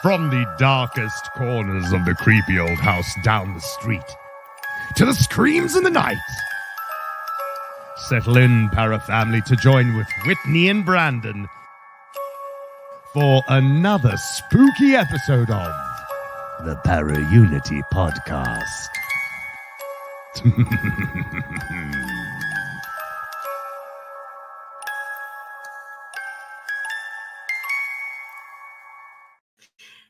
From the darkest corners of the creepy old house down the street to the screams in the night. Settle in, Parafamily, to join with Whitney and Brandon for another spooky episode of the Para-Unity Podcast.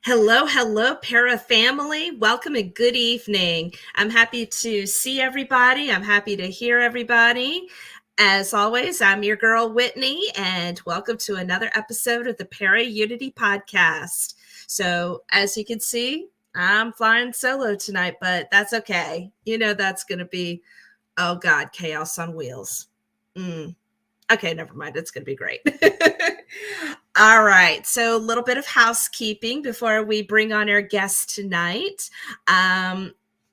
Hello, Para family. Welcome and good evening. I'm happy to see everybody. I'm happy to hear everybody. As always, I'm your girl, Whitney, and welcome to another episode of the Para-Unity Podcast. So, as you can see, I'm flying solo tonight, but that's okay. You know that's going to be, oh God, chaos on wheels. Okay, never mind. It's going to be great. All right. So a little bit of housekeeping before we bring on our guest tonight.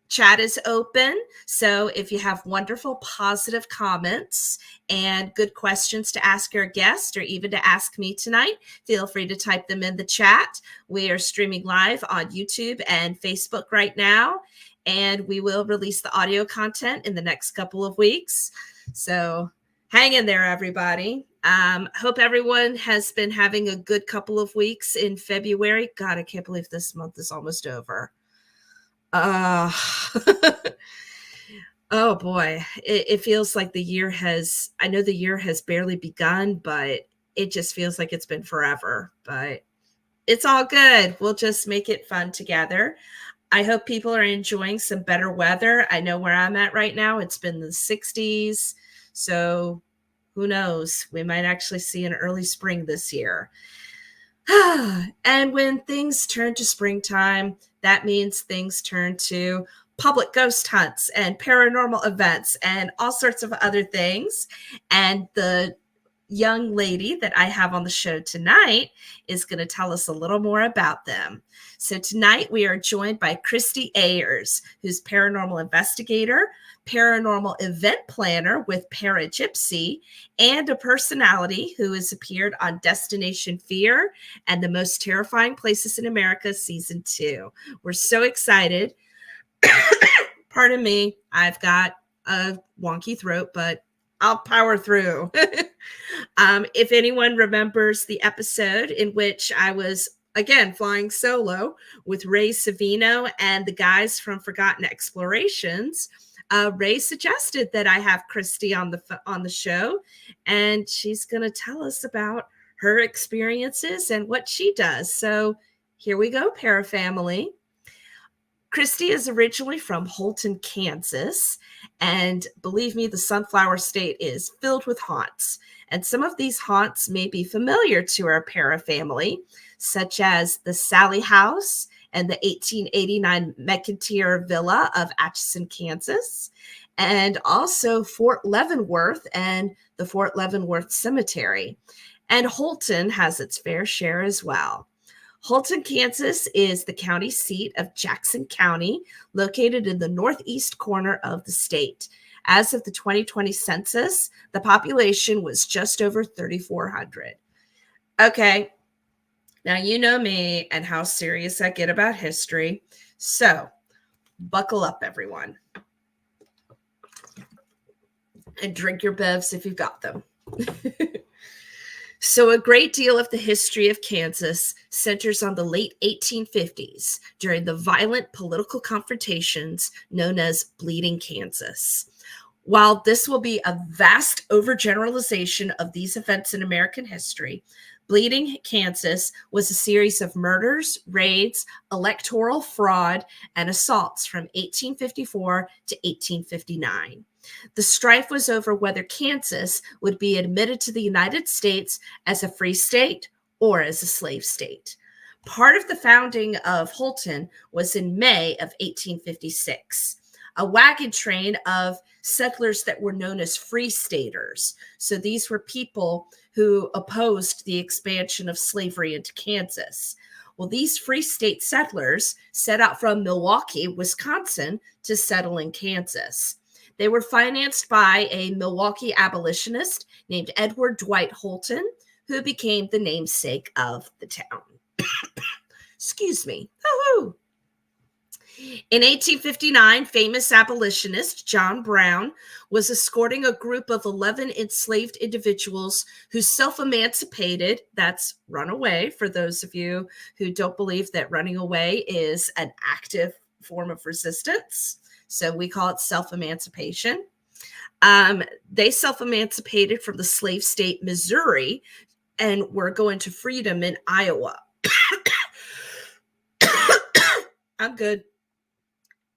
Chat is open. So if you have wonderful, positive comments and good questions to ask our guest or even to ask me tonight, feel free to type them in the chat. We are streaming live on YouTube and Facebook right now, and we will release the audio content in the next couple of weeks. So hang in there, everybody. Hope everyone has been having a good couple of weeks in February. God, I can't believe this month is almost over. Oh boy, it feels like the year has, I know the year has barely begun, but it just feels like it's been forever. But it's all good. We'll just make it fun together. I hope people are enjoying some better weather. I know where I'm at right now. It's been the 60s. So who knows? We might actually see an early spring this year. And when things turn to springtime, that means things turn to public ghost hunts and paranormal events and all sorts of other things. And the young lady that I have on the show tonight is going to tell us a little more about them. So tonight we are joined by Christie Ayers, who's paranormal investigator, paranormal event planner with Para Gypsy, and a personality who has appeared on Destination Fear and The Most Terrifying Places in America Season 2. We're so excited. Pardon me, I've got a wonky throat, but I'll power through. If anyone remembers the episode in which I was, again, flying solo with Ray Savino and the guys from Forgotten Explorations, Ray suggested that I have Christie on the show, and she's going to tell us about her experiences and what she does. So here we go, Para family. Christie is originally from Holton, Kansas, and believe me, the Sunflower State is filled with haunts. And some of these haunts may be familiar to our Para family, such as the Sally House and the 1889 McIntyre Villa of Atchison, Kansas, and also Fort Leavenworth and the Fort Leavenworth Cemetery. And Holton has its fair share as well. Holton, Kansas is the county seat of Jackson County, located in the northeast corner of the state. As of the 2020 census, the population was just over 3,400. Okay, now you know me and how serious I get about history. So buckle up, everyone. And drink your bevs if you've got them. So a great deal of the history of Kansas centers on the late 1850s during the violent political confrontations known as Bleeding Kansas. While this will be a vast overgeneralization of these events in American history, Bleeding Kansas was a series of murders, raids, electoral fraud, and assaults from 1854 to 1859. The strife was over whether Kansas would be admitted to the United States as a free state or as a slave state. Part of the founding of Holton was in May of 1856. A wagon train of settlers that were known as free staters. So these were people who opposed the expansion of slavery into Kansas. Well, these free state settlers set out from Milwaukee, Wisconsin, to settle in Kansas. They were financed by a Milwaukee abolitionist named Edward Dwight Holton, who became the namesake of the town. Excuse me. Woo-hoo. In 1859, famous abolitionist John Brown was escorting a group of 11 enslaved individuals who self-emancipated. That's run away, for those of you who don't believe that running away is an active form of resistance. So we call it self-emancipation. They self-emancipated from the slave state Missouri and were going to freedom in Iowa. I'm good.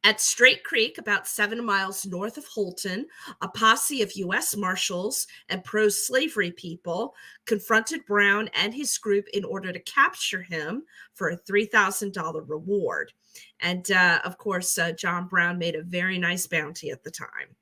At Straight Creek, about 7 miles north of Holton, a posse of U.S. Marshals and pro-slavery people confronted Brown and his group in order to capture him for a $3,000 reward. And, of course, John Brown made a very nice bounty at the time.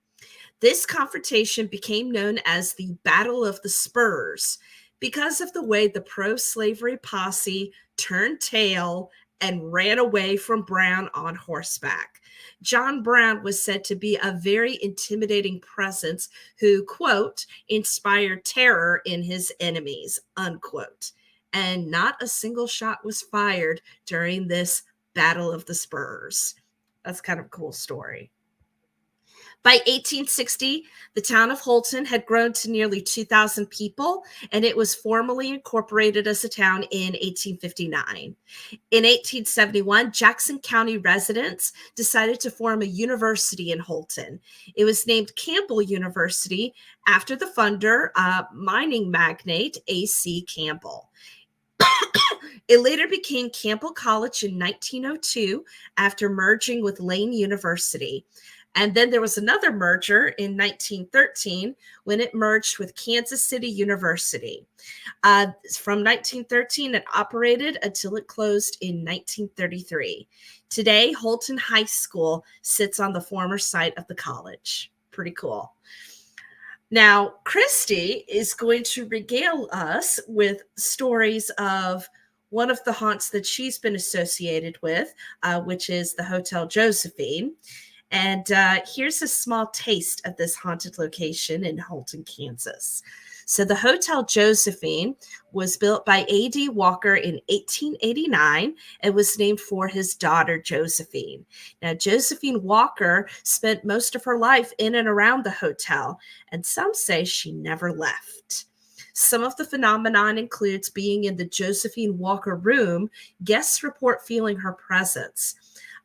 This confrontation became known as the Battle of the Spurs because of the way the pro-slavery posse turned tail and ran away from Brown on horseback. John Brown was said to be a very intimidating presence who, quote, inspired terror in his enemies, unquote. And not a single shot was fired during this Battle of the Spurs. That's kind of a cool story. By 1860, the town of Holton had grown to nearly 2,000 people, and it was formally incorporated as a town in 1859. In 1871, Jackson County residents decided to form a university in Holton. It was named Campbell University after the funder, mining magnate A.C. Campbell. It later became Campbell College in 1902 after merging with Lane University. And then there was another merger in 1913 when it merged with Kansas City University. From 1913, it operated until it closed in 1933. Today, Holton High School sits on the former site of the college. Pretty cool. Now, Christie is going to regale us with stories of one of the haunts that she's been associated with, which is the Hotel Josephine. And here's a small taste of this haunted location in Holton, Kansas. So the Hotel Josephine was built by A.D. Walker in 1889 and was named for his daughter, Josephine. Now, Josephine Walker spent most of her life in and around the hotel, and some say she never left. Some of the phenomenon includes being in the Josephine Walker room. Guests report feeling her presence.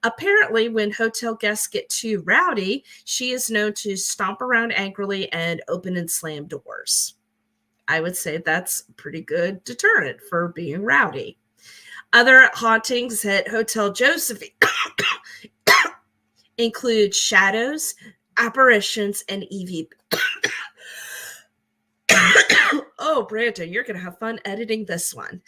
Apparently, when hotel guests get too rowdy, she is known to stomp around angrily and open and slam doors. I would say that's a pretty good deterrent for being rowdy. Other hauntings at Hotel Josephine include shadows, apparitions, and EVP. Oh, Brandon, you're going to have fun editing this one.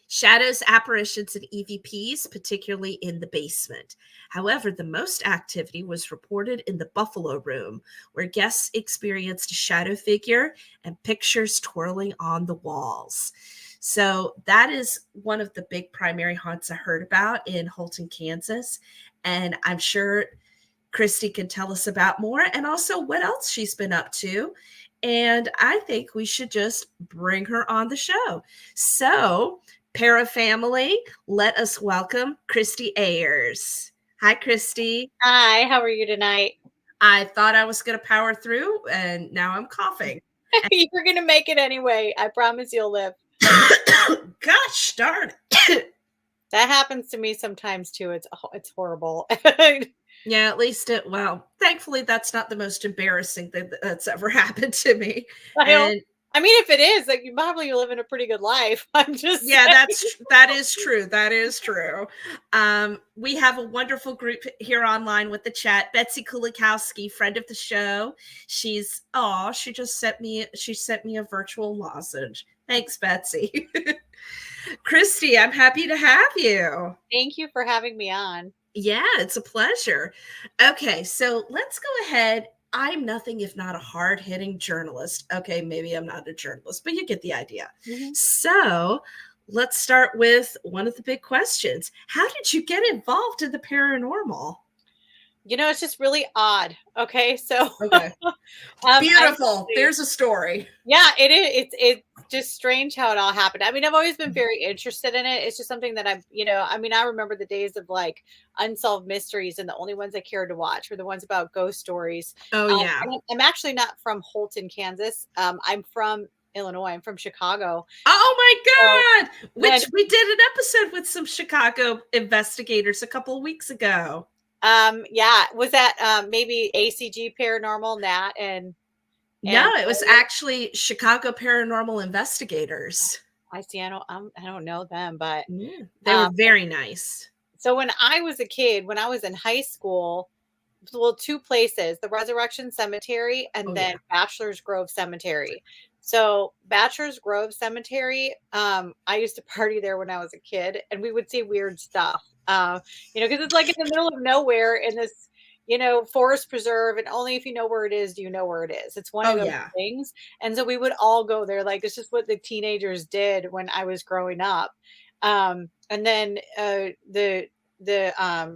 Shadows, apparitions, and EVPs, particularly in the basement. However, the most activity was reported in the Buffalo Room, where guests experienced a shadow figure and pictures twirling on the walls. So that is one of the big primary haunts I heard about in Holton, Kansas. And I'm sure Christie can tell us about more and also what else she's been up to. And I think we should just bring her on the show. So, Para family, let us welcome Christie Ayers. Hi, Christie. Hi, how are you tonight? I thought I was going to power through, and now I'm coughing. You're going to make it anyway. I promise you'll live. Gosh darn it. That happens to me sometimes, too. It's horrible. Yeah, at least thankfully, that's not the most embarrassing thing that's ever happened to me. I mean, if it is, like, you probably live in a pretty good life. I'm just saying. that is true. That is true. We have a wonderful group here online with the chat. Betsy Kulikowski, friend of the show. She just sent me a virtual lozenge. Thanks, Betsy. Christie, I'm happy to have you. Thank you for having me on. Yeah, it's a pleasure. Okay, so let's go ahead. I'm nothing if not a hard-hitting journalist. Okay, maybe I'm not a journalist, but you get the idea. Mm-hmm. So let's start with one of the big questions. How did you get involved in the paranormal? You know, it's just really odd. Okay, so okay. Beautiful. There's a story. Yeah, it is. It's just strange how it all happened. I mean, I've always been very interested in it. It's just something that I'm, I mean, I remember the days of like unsolved mysteries, and the only ones I cared to watch were the ones about ghost stories. Oh yeah. I'm actually not from Holton, Kansas. I'm from Illinois. I'm from Chicago. Oh my God! when- We did an episode with some Chicago investigators a couple of weeks ago. Yeah, was that maybe ACG Paranormal, Nat, and no, it was actually Chicago Paranormal Investigators. I see. I don't know them, but Yeah, they were very nice. So when I was a kid, when I was in high school, well, two places, the Resurrection Cemetery and then Bachelor's Grove Cemetery. So Bachelor's Grove Cemetery, I used to party there when I was a kid, and we would see weird stuff. Because it's like in the middle of nowhere in this, forest preserve, and only if you know where it is, do you know where it is. It's one of those things. And so we would all go there. Like, it's just what the teenagers did when I was growing up. And then the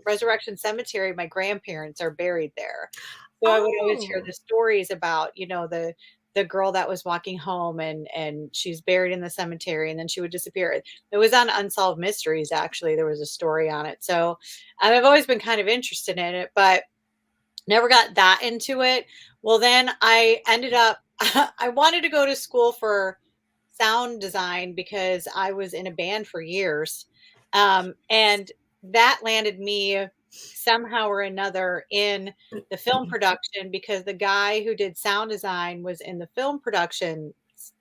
Resurrection Cemetery, my grandparents are buried there. So I would always hear the stories about, the girl that was walking home and she's buried in the cemetery, and then she would disappear. It was on Unsolved Mysteries, actually. There was a story on it. So I've always been kind of interested in it, but never got that into it. Well, then I ended up, I wanted to go to school for sound design because I was in a band for years. And that landed me somehow or another in the film production, because the guy who did sound design was in the film production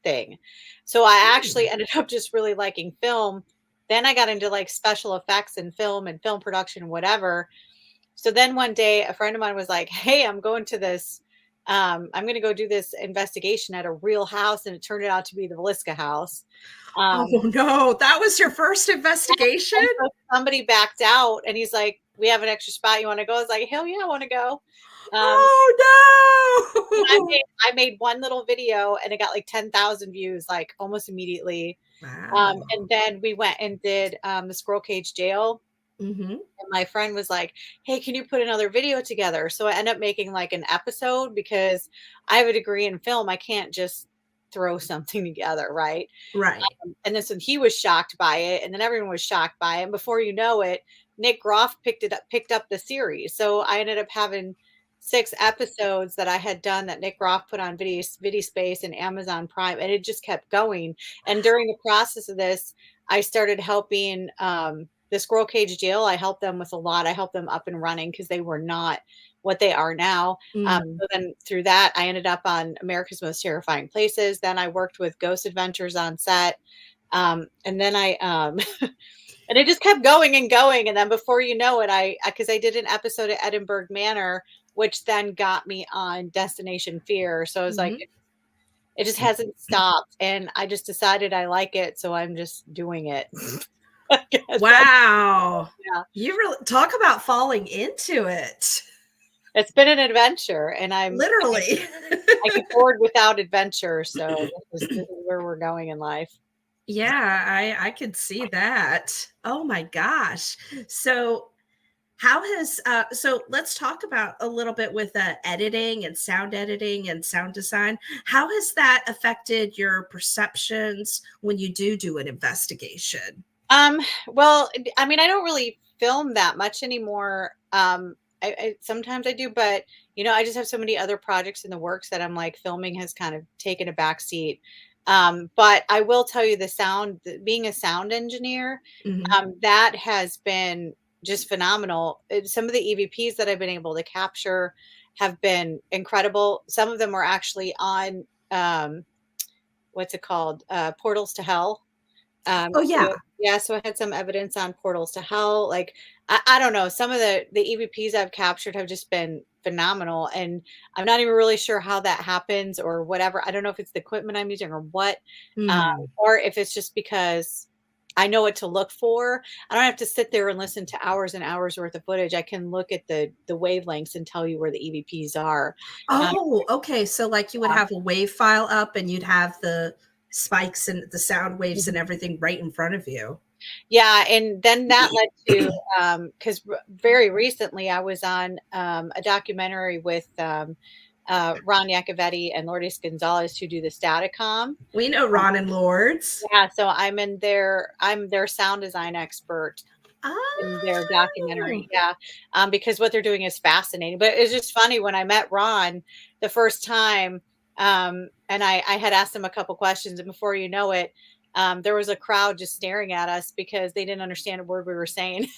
thing. So I actually ended up just really liking film. Then I got into like special effects and film production, whatever. So then one day a friend of mine was like, hey, I'm going to this. I'm going to go do this investigation at a real house. And it turned out to be the Velisca house. Oh no, that was your first investigation? So somebody backed out, and he's like, we have an extra spot. You want to go? I was like, hell yeah, I want to go. Oh no. I made one little video, and it got like 10,000 views, like almost immediately. Wow. And then we went and did the Squirrel Cage Jail. Mm-hmm. And my friend was like, hey, can you put another video together? So I ended up making like an episode, because I have a degree in film. I can't just throw something together, right? Right. And then so he was shocked by it, and then everyone was shocked by it. And before you know it, Nick Groff picked up the series. So I ended up having 6 episodes that I had done that Nick Groff put on Vidispace and Amazon Prime, and it just kept going. And during the process of this, I started helping the Squirrel Cage Jail. I helped them with a lot. I helped them up and running, because they were not what they are now. So then through that, I ended up on America's Most Terrifying Places. Then I worked with Ghost Adventures on set. And then I, and it just kept going and going. And then before you know it, because I did an episode at Edinburgh Manor, which then got me on Destination Fear. So I was like, it just hasn't stopped. And I just decided I like it. So I'm just doing it. Wow. Yeah. You really talk about falling into it. It's been an adventure, and I'm literally I get bored without adventure. So this is where we're going in life. Yeah, I could see that. Oh my gosh. So how has so let's talk about a little bit with editing and sound design. How has that affected your perceptions when you do an investigation? Well, I mean, I don't really film that much anymore. I sometimes I do, but I just have so many other projects in the works that I'm like, filming has kind of taken a back seat. But I will tell you, being a sound engineer, that has been just phenomenal. Some of the EVPs that I've been able to capture have been incredible. Some of them were actually on, what's it called? Portals to Hell. Oh yeah. So I had some evidence on Portals to Hell. Like, I don't know. Some of the EVPs I've captured have just been phenomenal. And I'm not even really sure how that happens or whatever. I don't know if it's the equipment I'm using or what, or if it's just because I know what to look for. I don't have to sit there and listen to hours and hours worth of footage. I can look at the wavelengths and tell you where the EVPs are. Oh, okay. So like you would have a wave file up, and you'd have the spikes and the sound waves and everything right in front of you. Yeah. And then that led to, because very recently I was on a documentary with Ron Iacovetti and Lourdes Gonzalez, who do the Staticom. We know Ron and Lords. Yeah, so I'm their sound design expert in their documentary. Yeah. Because what they're doing is fascinating. But it's just funny when I met Ron the first time, and I had asked him a couple questions, and before you know it, there was a crowd just staring at us because they didn't understand a word we were saying.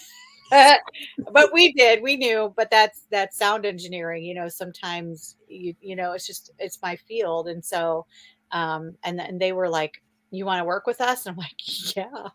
But we knew, but that's sound engineering, sometimes it's my field. And so, and they were like, you want to work with us? And I'm like, yeah.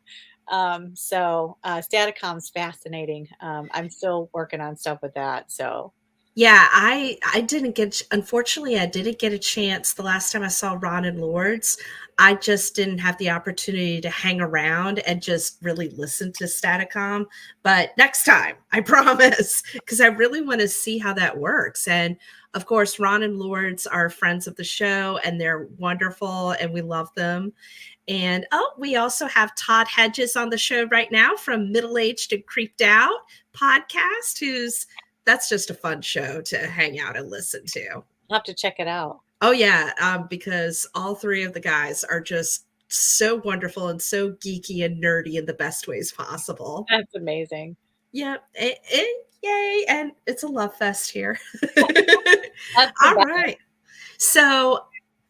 So Staticom's fascinating. I'm still working on stuff with that. So yeah, I didn't get, unfortunately, I didn't get a chance the last time I saw Ron and Lords. I just didn't have the opportunity to hang around and just really listen to Staticom. But next time, I promise, because I really want to see how that works. And of course, Ron and Lords are friends of the show, and they're wonderful, and we love them. And we also have Todd Hedges on the show right now from Middle Aged and Creeped Out podcast, that's just a fun show to hang out and listen to. I'll have to check it out. Oh yeah, because all three of the guys are just so wonderful and so geeky and nerdy in the best ways possible. That's amazing. Yeah, yay, and it's a love fest here. All right, so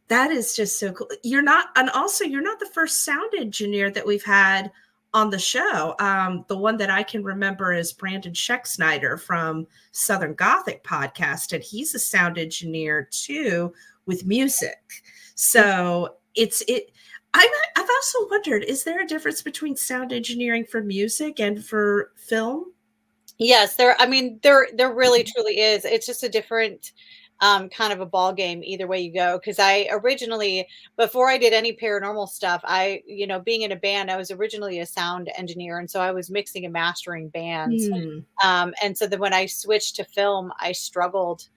that is just so cool. You're not the first sound engineer that we've had on the show. The one that I can remember is Brandon Scheck-Snyder from Southern Gothic podcast, and he's a sound engineer too with music. So I've also wondered, is there a difference between sound engineering for music and for film? Yes, there really truly is. It's just a different kind of a ball game either way you go. Because I originally, before I did any paranormal stuff, being in a band, I was originally a sound engineer, and so I was mixing and mastering bands. And so then when I switched to film, I struggled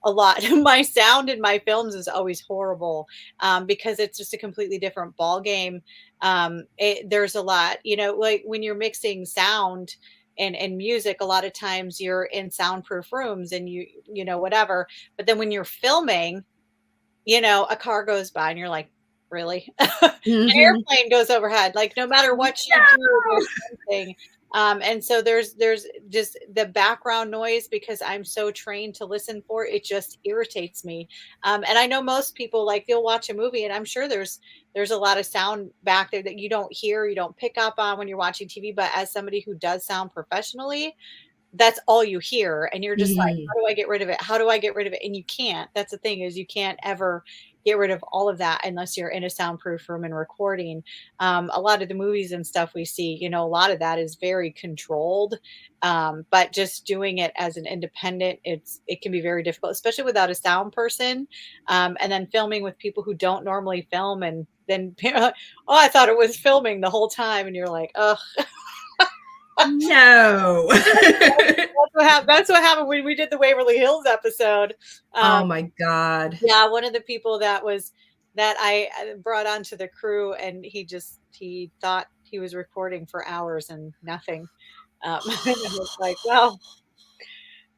a lot. My sound in my films is always horrible because it's just a completely different ball game. There's a lot, like when you're mixing sound and music, a lot of times you're in soundproof rooms and whatever. But then when you're filming, a car goes by and you're like, really? An airplane goes overhead. Like no matter what you do, there's something. And so there's just the background noise, because I'm so trained to listen for it, just irritates me. And I know most people, like, they'll watch a movie and I'm sure there's a lot of sound back there that you don't hear, you don't pick up on when you're watching TV. But as somebody who does sound professionally, that's all you hear. And you're just like, how do I get rid of it? How do I get rid of it? And you can't. That's the thing, is you can't ever get rid of all of that unless you're in a soundproof room and recording. A lot of the movies and stuff we see, a lot of that is very controlled. But just doing it as an independent, it can be very difficult, especially without a sound person. And then filming with people who don't normally film, and then, oh, I thought it was filming the whole time. And you're like, oh, no. That's what happened when we did the Waverly Hills episode. Oh my God. Yeah, one of the people that I brought onto the crew, and he thought he was recording for hours and nothing. And I was like, well,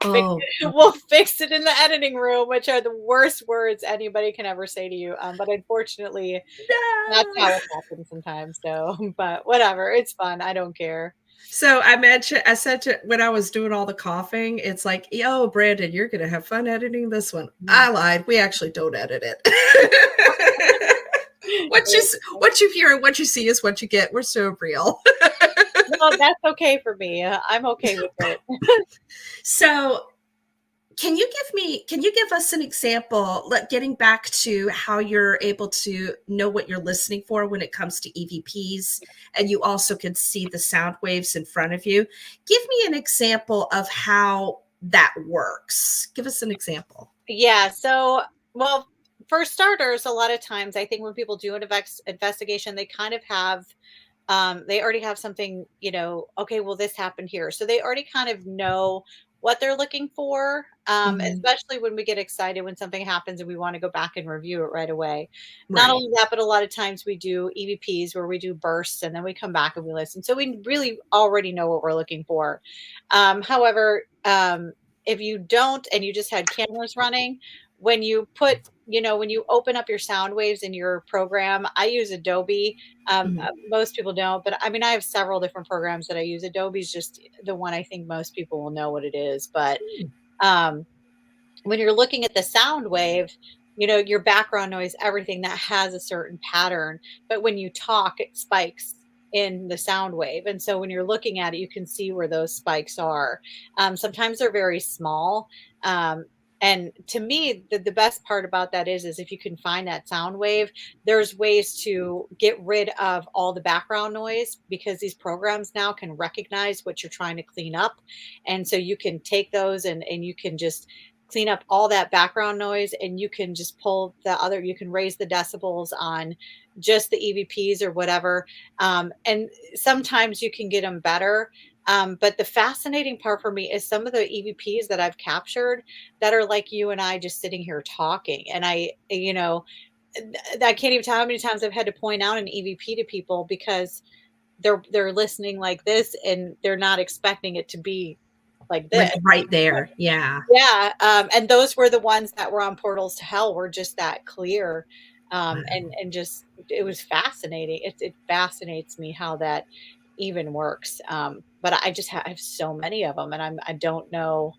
we'll fix it in the editing room, which are the worst words anybody can ever say to you. But unfortunately, that's how it happens sometimes. So, but whatever, it's fun. I don't care. So I said when I was doing all the coughing, it's like, yo, Brandon, you're going to have fun editing this one. I lied. We actually don't edit it. What you hear and what you see is what you get. We're so real. No, that's okay for me. I'm okay with it. So can you give us an example, getting back to how you're able to know what you're listening for when it comes to EVPs, and you also can see the sound waves in front of you? Give me an example of how that works. Give us an example. Yeah. So, well, for starters, a lot of times I think when people do an investigation, they kind of have, they already have something, okay, well, this happened here. So they already kind of know what they're looking for, especially when we get excited when something happens and we want to go back and review it right away. Right. Not only that, but a lot of times we do EVPs where we do bursts and then we come back and we listen. So we really already know what we're looking for. However, if you don't and you just had cameras running, when you put, when you open up your sound waves in your program, I use Adobe. Most people don't, but I mean, I have several different programs that I use. Adobe's just the one I think most people will know what it is. But when you're looking at the sound wave, your background noise, everything that has a certain pattern. But when you talk, it spikes in the sound wave. And so when you're looking at it, you can see where those spikes are. Sometimes they're very small. And to me, the best part about that is if you can find that sound wave, there's ways to get rid of all the background noise, because these programs now can recognize what you're trying to clean up. And so you can take those and you can just clean up all that background noise, and you can just you can raise the decibels on just the EVPs or whatever. And sometimes you can get them better. But the fascinating part for me is some of the EVPs that I've captured that are like you and I just sitting here talking. And I can't even tell how many times I've had to point out an EVP to people, because they're listening like this and they're not expecting it to be like this. Like right there. Yeah. Yeah. And those were the ones that were on Portals to Hell, were just that clear. And just, it was fascinating. It fascinates me how that even works. But I have so many of them, and I don't know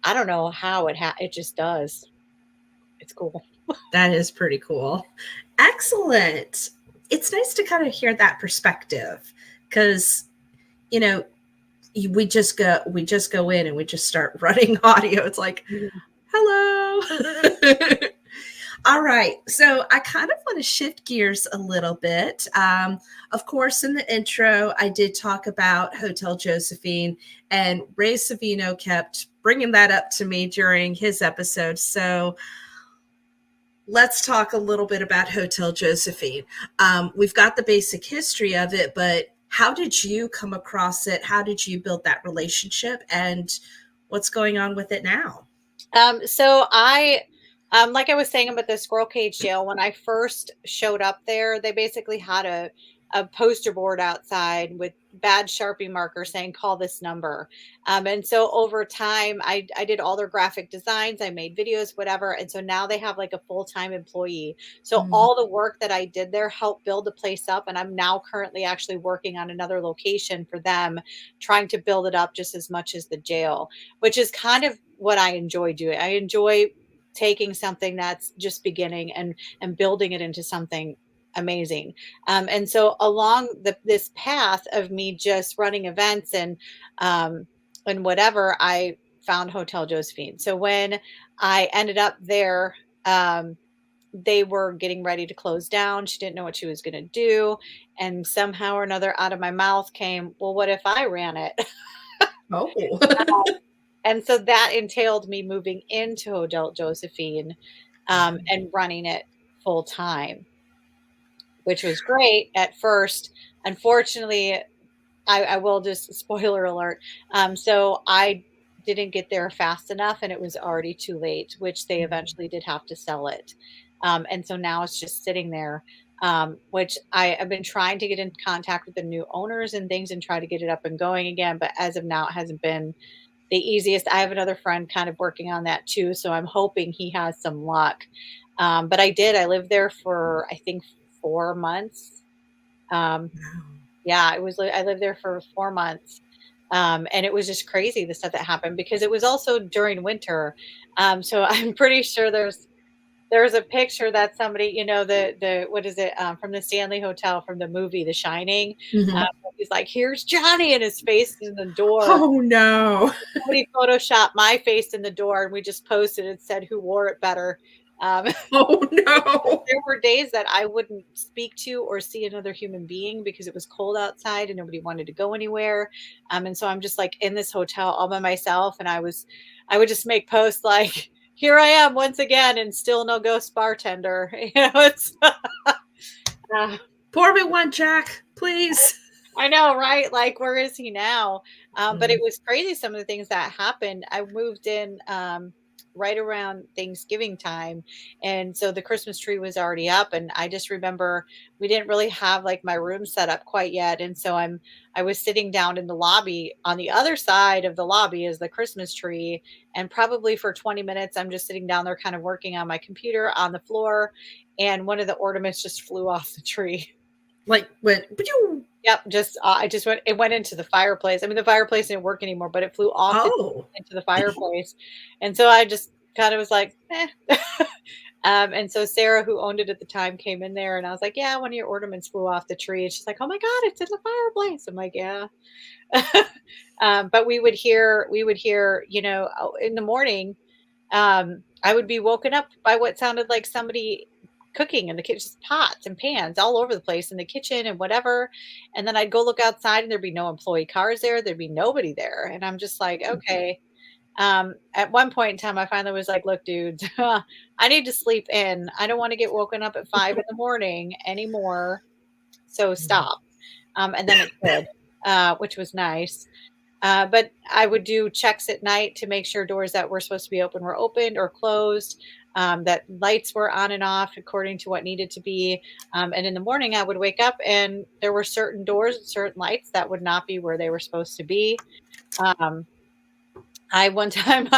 how it just does. It's cool. That is pretty cool. Excellent. It's nice to kind of hear that perspective, because, we just go in and we just start running audio. It's like, hello. All right. So I kind of want to shift gears a little bit. Of course, in the intro, I did talk about Hotel Josephine, and Ray Savino kept bringing that up to me during his episode. So let's talk a little bit about Hotel Josephine. We've got the basic history of it, but how did you come across it? How did you build that relationship, and what's going on with it now? So I, like I was saying about the squirrel cage jail, when I first showed up there, they basically had a poster board outside with bad Sharpie marker saying, call this number. And so over time, I did all their graphic designs, I made videos, whatever. And so now they have like a full-time employee. So all the work that I did there helped build the place up. And I'm now currently actually working on another location for them, trying to build it up just as much as the jail, which is kind of what I enjoy doing. I enjoy taking something that's just beginning and building it into something amazing. And so along this path of me just running events and whatever, I found Hotel Josephine. So when I ended up there, they were getting ready to close down. She didn't know what she was going to do. And somehow or another out of my mouth came, well, what if I ran it? Oh. And so that entailed me moving into Hotel Josephine and running it full time, which was great at first. Unfortunately, I will just, spoiler alert. So I didn't get there fast enough, and it was already too late, which they eventually did have to sell it. And so now it's just sitting there, which I've been trying to get in contact with the new owners and things and try to get it up and going again. But as of now, it hasn't been the easiest. I have another friend kind of working on that too, so I'm hoping he has some luck. But I lived there for, I think, 4 months. Yeah, I lived there for 4 months. And it was just crazy, the stuff that happened, because it was also during winter. So I'm pretty sure there's a picture that somebody, the what is it, from the Stanley Hotel from the movie The Shining. He's like, here's Johnny, and his face is in the door. Oh no. Somebody photoshopped my face in the door, and we just posted and said, who wore it better. Oh no. There were days that I wouldn't speak to or see another human being because it was cold outside and nobody wanted to go anywhere. And so I'm just like in this hotel all by myself, and I would just make posts like, here I am once again, and still no ghost bartender. It's pour me one, Jack, please. I know, right? Like, where is he now? But it was crazy, some of the things that happened. I moved in right around Thanksgiving time. And so the Christmas tree was already up. And I just remember we didn't really have like my room set up quite yet. And so I was sitting down in the lobby. On the other side of the lobby is the Christmas tree. And probably for 20 minutes, I'm just sitting down there kind of working on my computer on the floor. And one of the ornaments just flew off the tree. Like went, yep, it went into the fireplace. I mean, the fireplace didn't work anymore, but it flew off into the fireplace. And so I just kind of was like, eh. And so Sarah, who owned it at the time, came in there and I was like, yeah, one of your ornaments flew off the tree. And she's like, oh my God, it's in the fireplace. I'm like, yeah. But we would hear, you know, in the morning, I would be woken up by what sounded like somebody cooking in the kitchen, just pots and pans all over the place in the kitchen and whatever. And then I'd go look outside and there'd be no employee cars there. There'd be nobody there. And I'm just like, okay. At one point in time, I finally was like, look, dude, I need to sleep in. I don't want to get woken up at 5 a.m. anymore. So stop. And then it did, which was nice. But I would do checks at night to make sure doors that were supposed to be open were opened or closed, that lights were on and off according to what needed to be. And in the morning, I would wake up and there were certain doors and certain lights that would not be where they were supposed to be. One time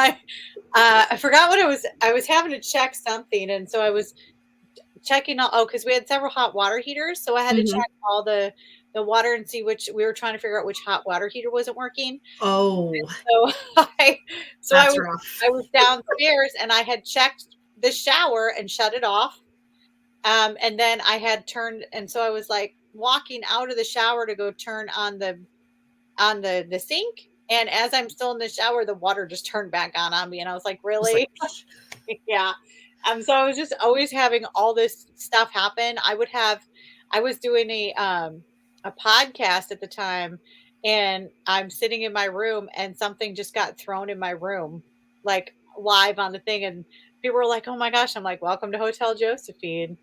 I forgot what it was. I was having to check something. And so I was checking because we had several hot water heaters. So I had to check all the water and see which we were trying to figure out which hot water heater wasn't working. Oh, and so I was downstairs and I had checked the shower and shut it off. And then I had turned, and so I was like walking out of the shower to go turn on the sink. And as I'm still in the shower, the water just turned back on me. And I was like, really? Yeah. So I was just always having all this stuff happen. I was doing a podcast at the time and I'm sitting in my room and something just got thrown in my room, like live on the thing. And people were like, oh my gosh. I'm like, welcome to Hotel Josephine.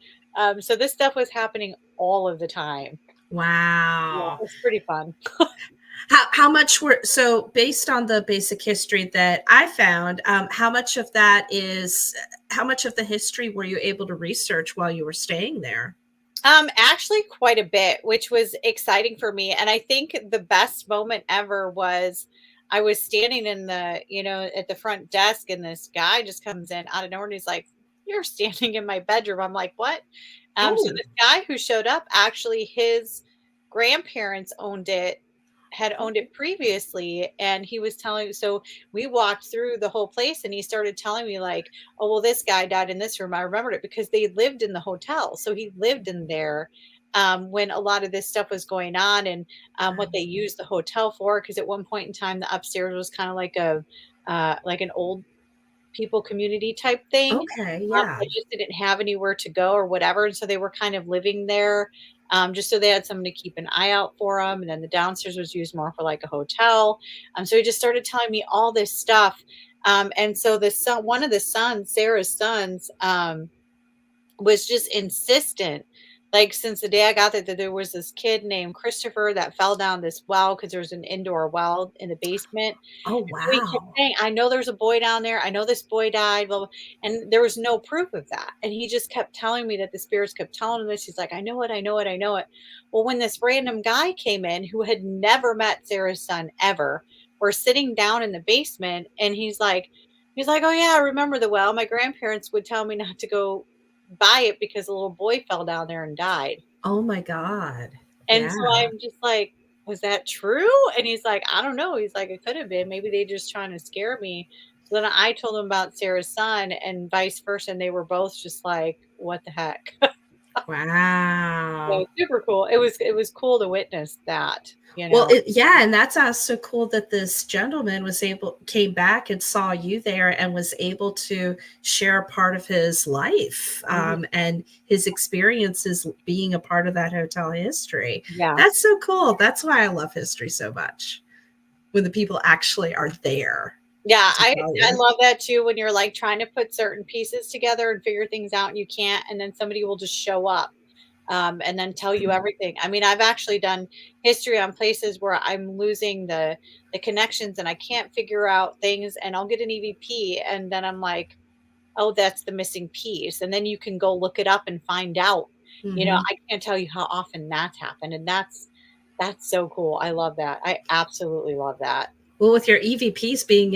So this stuff was happening all of the time. Wow. Yeah, it's pretty fun. How much so based on the basic history that I found, how much of the history were you able to research while you were staying there? Actually quite a bit, which was exciting for me. And I think the best moment ever was I was standing in at the front desk and this guy just comes in out of nowhere and he's like, you're standing in my bedroom. I'm like, what? So this guy who showed up, actually his grandparents had owned it previously. And he was so we walked through the whole place and he started telling me like, oh, well, this guy died in this room. I remembered it because they lived in the hotel. So he lived in there when a lot of this stuff was going on and what they used the hotel for. Because at one point in time, the upstairs was kind of like like an old people community type thing. Okay, yeah. They just didn't have anywhere to go or whatever. And so they were kind of living there. Just so they had someone to keep an eye out for them. And then the downstairs was used more for like a hotel. So he just started telling me all this stuff. And so one of the sons, Sarah's sons, was just insistent, like since the day I got there, that there was this kid named Christopher that fell down this well because there was an indoor well in the basement. Oh, wow. So he kept saying, I know there's a boy down there. I know this boy died. Blah, blah. And there was no proof of that. And he just kept telling me that the spirits kept telling him this. He's like, I know it. I know it. I know it. Well, when this random guy came in who had never met Sarah's son ever, we're sitting down in the basement and he's like, oh yeah, I remember the well. My grandparents would tell me not to go by it because a little boy fell down there and died. Oh my God. And so I'm just like, was that true? And he's like, I don't know. He's like, it could have been. Maybe they just trying to scare me. So then I told him about Sarah's son and vice versa. And they were both just like, what the heck? Wow. So super cool. It was cool to witness that. Well, and that's also cool that this gentleman came back and saw you there and was able to share a part of his life and his experiences being a part of that hotel history. Yeah. That's so cool. That's why I love history so much, when the people actually are there. Yeah, I love that too, when you're like trying to put certain pieces together and figure things out and you can't, and then somebody will just show up. and then tell you everything. I mean, I've actually done history on places where I'm losing the connections and I can't figure out things, and I'll get an EVP and then I'm like, oh, that's the missing piece. And then you can go look it up and find out. I can't tell you how often that's happened. And that's so cool. I love that. I absolutely love that. Well, with your EVPs being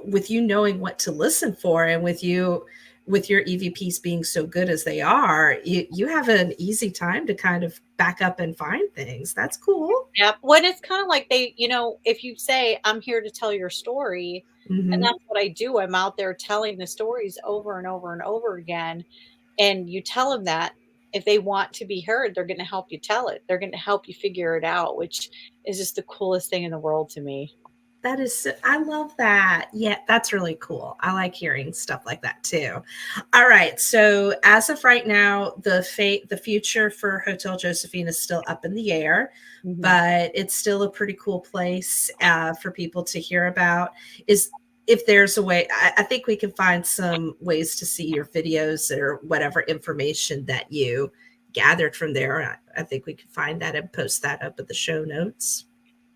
with you knowing what to listen for, and with your EVPs being so good as they are, you have an easy time to kind of back up and find things. That's cool. Yep. When it's kind of like they, if you say, I'm here to tell your story, and that's what I do. I'm out there telling the stories over and over and over again. And you tell them that if they want to be heard, they're going to help you tell it. They're going to help you figure it out, which is just the coolest thing in the world to me. I love that. Yeah, that's really cool. I like hearing stuff like that too. All right. So as of right now, the future for Hotel Josephine is still up in the air, but it's still a pretty cool place for people to hear about. If there's a way, I think we can find some ways to see your videos or whatever information that you gathered from there. I think we can find that and post that up in the show notes.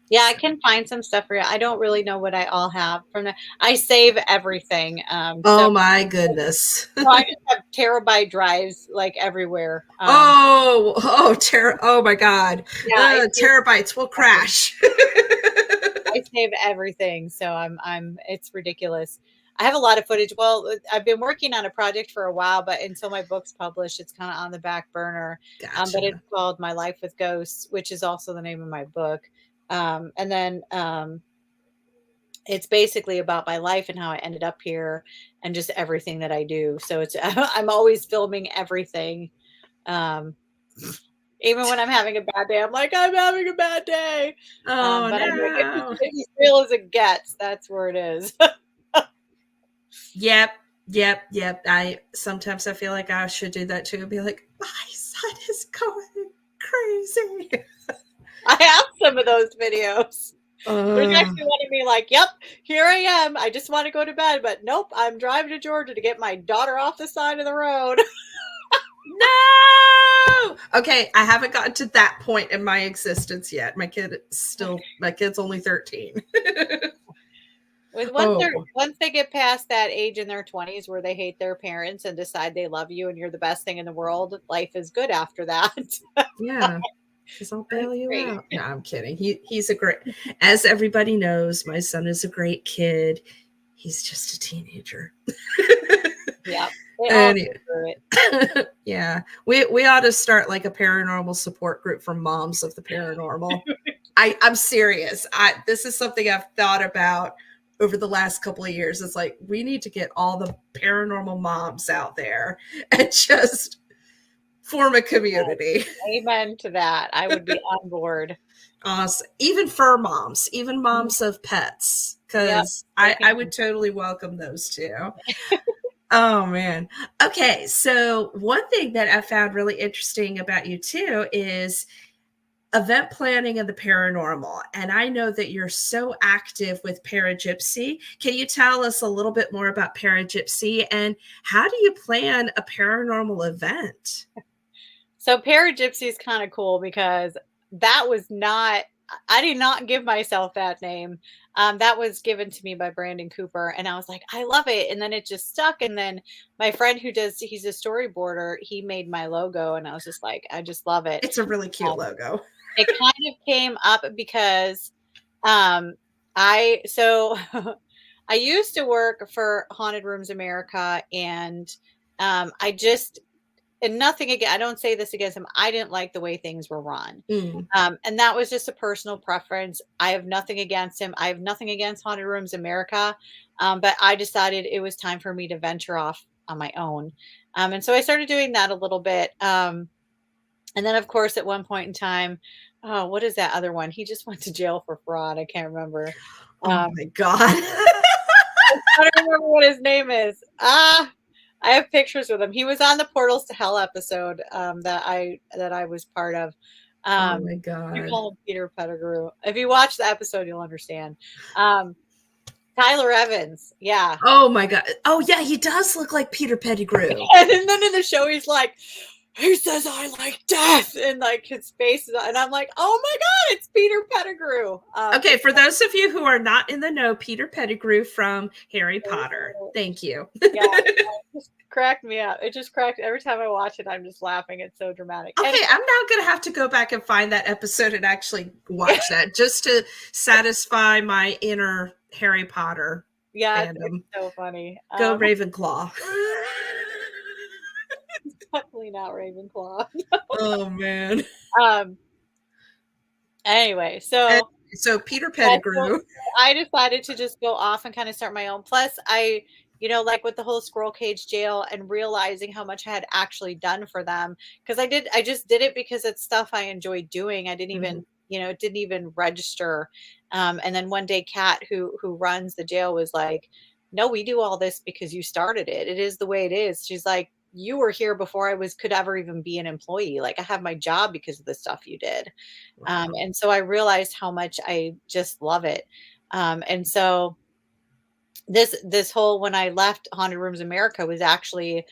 Yeah, I can find some stuff for you. I don't really know what I all have from that. I save everything. Oh my goodness. So I just have terabyte drives like everywhere. Oh my God. Yeah, terabytes will crash. I save everything. So it's ridiculous. I have a lot of footage. Well, I've been working on a project for a while, but until my book's published, it's kind of on the back burner. Gotcha. But it's called My Life with Ghosts, which is also the name of my book. And then it's basically about my life and how I ended up here and just everything that I do. So I'm always filming everything. Even when I'm having a bad day, I'm like, I'm having a bad day. Oh, but no. it's as real as it gets. That's where it is. Yep. Sometimes I feel like I should do that too. Be like, my son is going crazy. I have some of those videos. There's actually one of me like, yep, here I am. I just want to go to bed, but nope, I'm driving to Georgia to get my daughter off the side of the road. No. Okay, I haven't gotten to that point in my existence yet. My kid's only 13. Once they get past that age in their 20s where they hate their parents and decide they love you and you're the best thing in the world, life is good after that. Yeah. Because I'll bail you out. No, I'm kidding. He's a great, as everybody knows, my son is a great kid. He's just a teenager. Yeah. Yeah. We ought to start like a paranormal support group for moms of the paranormal. I'm serious. This is something I've thought about over the last couple of years. It's like, we need to get all the paranormal moms out there and just form a community. Amen to that. I would be on board. Awesome. Even fur moms, even moms of pets, because I would totally welcome those too. Oh man. Okay. So one thing that I found really interesting about you too is event planning and the paranormal. And I know that you're so active with Paragypsy. Can you tell us a little bit more about Paragypsy and how do you plan a paranormal event? So Paragypsy is kind of cool because I did not give myself that name. That was given to me by Brandon Cooper. And I was like, I love it. And then it just stuck. And then my friend he's a storyboarder, he made my logo. And I was just like, I just love it. It's a really cute logo. It kind of came up because I used to work for Haunted Rooms America, and and nothing again, I don't say this against him. I didn't like the way things were run. And that was just a personal preference. I have nothing against him. I have nothing against Haunted Rooms America. But I decided it was time for me to venture off on my own. And so I started doing that a little bit. And then of course, at one point in time, what is that other one? He just went to jail for fraud. I can't remember. Oh my God. I don't remember what his name is. I have pictures with him. He was on the Portals to Hell episode that I was part of. Oh my God. You call him Peter Pettigrew. If you watch the episode, you'll understand. Tyler Evans. Yeah. Oh my God. Oh yeah, he does look like Peter Pettigrew. And then in the show, he's like, he says I like death, and like his face is, and I'm like, oh my god, it's Peter Pettigrew. Okay, for those of you who are not in the know, Peter Pettigrew from Harry Potter. Thank you. Yeah, it just cracked me up. It just cracked every time I watch it. I'm just laughing. It's so dramatic. Okay, I'm now going to have to go back and find that episode and actually watch that just to satisfy my inner Harry Potter fandom. It's so funny. Go Ravenclaw. Definitely not Ravenclaw. Oh man. Anyway, so Peter Pettigrew. I decided to just go off and kind of start my own. Plus, I, like with the whole squirrel cage jail and realizing how much I had actually done for them, because I just did it because it's stuff I enjoyed doing. I didn't even, it didn't even register. And then one day, Kat, who runs the jail, was like, "No, we do all this because you started it. It is the way it is." She's like, "You were here before I could ever even be an employee. Like, I have my job because of the stuff you did." Wow. And so I realized how much I just love it. And so this whole, when I left Haunted Rooms America, was actually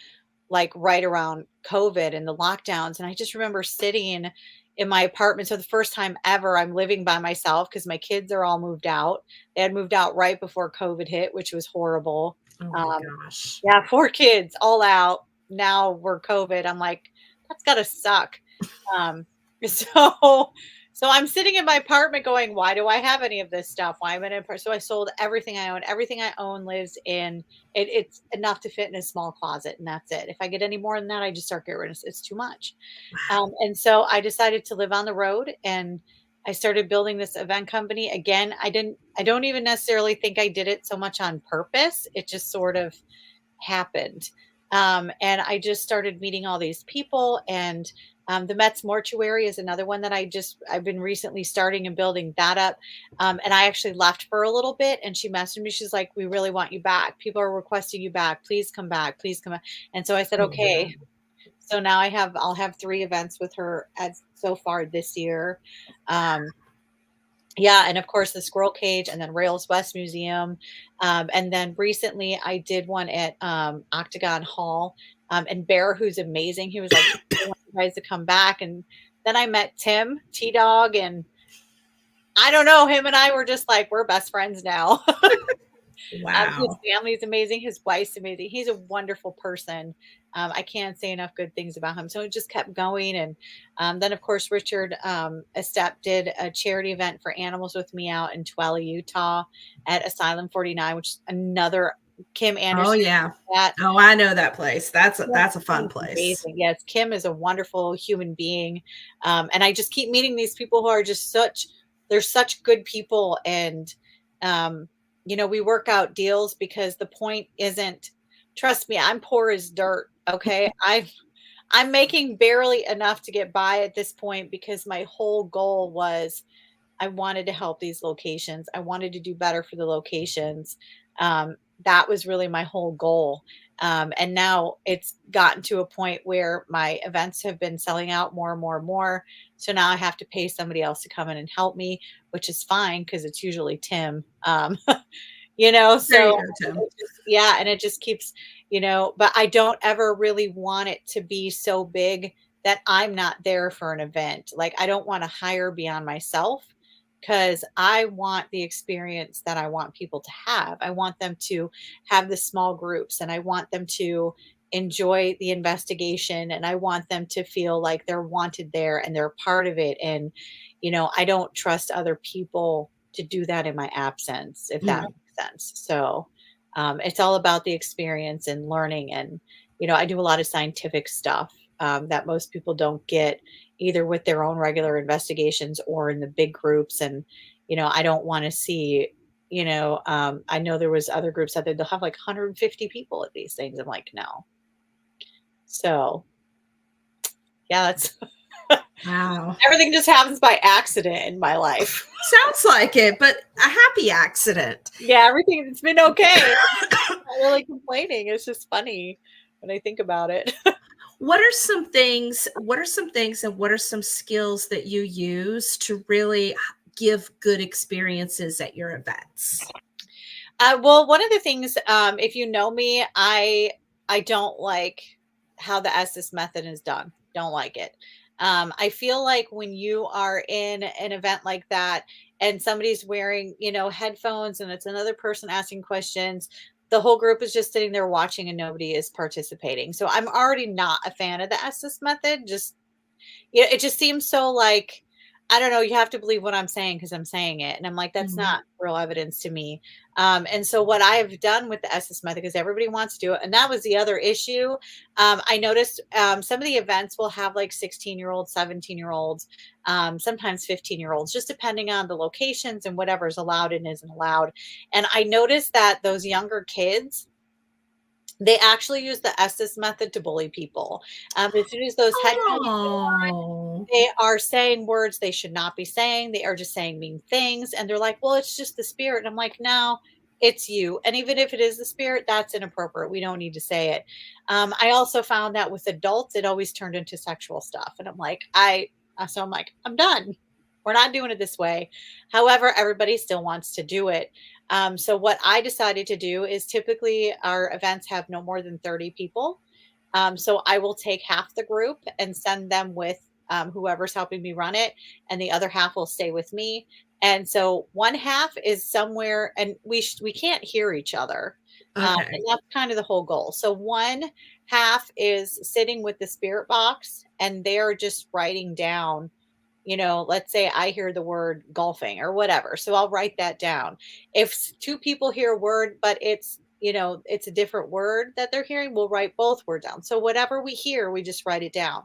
like right around COVID and the lockdowns. And I just remember sitting in my apartment. So the first time ever, I'm living by myself because my kids are all moved out. They had moved out right before COVID hit, which was horrible. Oh my gosh. Yeah, 4 kids all out. Now we're COVID. I'm like, that's gotta suck. So I'm sitting in my apartment going, why do I have any of this stuff? Why am I in? So I sold everything I own. Everything I own lives in it. It's enough to fit in a small closet, and that's it. If I get any more than that, I just start getting rid of it. It's too much. And so I decided to live on the road, and I started building this event company. Again, I don't even necessarily think I did it so much on purpose. It just sort of happened. And I just started meeting all these people, and the Mets Mortuary is another one that I've been recently starting and building that up. And I actually left for a little bit, and she messaged me. She's like, "We really want you back. People are requesting you back. Please come back. Please come back." And so I said, okay. So now I'll have 3 events with her so far this year. Yeah. And of course the Squirrel Cage, and then Rails West Museum. And then recently I did one at Octagon Hall. And Bear, who's amazing, he was like, "I want you guys to come back." And then I met Tim T-Dog, and I don't know, him and I were just like, we're best friends now. Wow. His family's amazing. His wife's amazing. He's a wonderful person. I can't say enough good things about him. So it just kept going. And then, of course, Richard Estep did a charity event for animals with me out in Twella, Utah at Asylum 49, which is another Kim Anderson. Oh, yeah. Oh, I know that place. That's a fun place. Amazing. Yes, Kim is a wonderful human being. And I just keep meeting these people who are just they're such good people. And, we work out deals because the point isn't, trust me, I'm poor as dirt. Okay. I'm making barely enough to get by at this point because my whole goal was I wanted to help these locations. I wanted to do better for the locations. That was really my whole goal. And now it's gotten to a point where my events have been selling out more and more and more. So now I have to pay somebody else to come in and help me, which is fine because it's usually Tim. So Tim. Yeah. And it just keeps, but I don't ever really want it to be so big that I'm not there for an event. Like, I don't want to hire beyond myself, because I want the experience that I want people to have. I want them to have the small groups, and I want them to enjoy the investigation, and I want them to feel like they're wanted there and they're part of it. And, I don't trust other people to do that in my absence, if that makes sense. So it's all about the experience and learning. And, I do a lot of scientific stuff that most people don't get, either with their own regular investigations or in the big groups. And, I don't want to see, I know there was other groups out there, they'll have like 150 people at these things. I'm like, no. So yeah, that's wow. Everything just happens by accident in my life. Sounds like it, but a happy accident. Yeah, it's been okay. I'm not really complaining. It's just funny when I think about it. What are some things and what are some skills that you use to really give good experiences at your events? Well, one of the things, if you know me, I don't like how the Estes method is done. Don't like it. I feel like when you are in an event like that and somebody's wearing, headphones and it's another person asking questions, the whole group is just sitting there watching and nobody is participating. So I'm already not a fan of the Estes method. It just seems so like, I don't know, you have to believe what I'm saying because I'm saying it. And I'm like, that's not real evidence to me. And so what I've done with the Estes method, because everybody wants to do it, and that was the other issue. I noticed some of the events will have like 16-year-olds, 17-year-olds, sometimes 15-year-olds, just depending on the locations and whatever is allowed and isn't allowed. And I noticed that those younger kids, they actually use the Estes method to bully people. As soon as those headphones go on, they are saying words they should not be saying. They are just saying mean things. And they're like, well, it's just the spirit. And I'm like, no, it's you. And even if it is the spirit, that's inappropriate. We don't need to say it. I also found that with adults, it always turned into sexual stuff. And I'm like, I'm done. We're not doing it this way. However, everybody still wants to do it. So what I decided to do is typically our events have no more than 30 people. So I will take half the group and send them with whoever's helping me run it, and the other half will stay with me. And so one half is somewhere, and we can't hear each other. Okay. And that's kind of the whole goal. So one half is sitting with the spirit box, and they're just writing down, let's say I hear the word golfing or whatever. So I'll write that down. If two people hear a word, but it's a different word that they're hearing, we'll write both words down. So whatever we hear, we just write it down.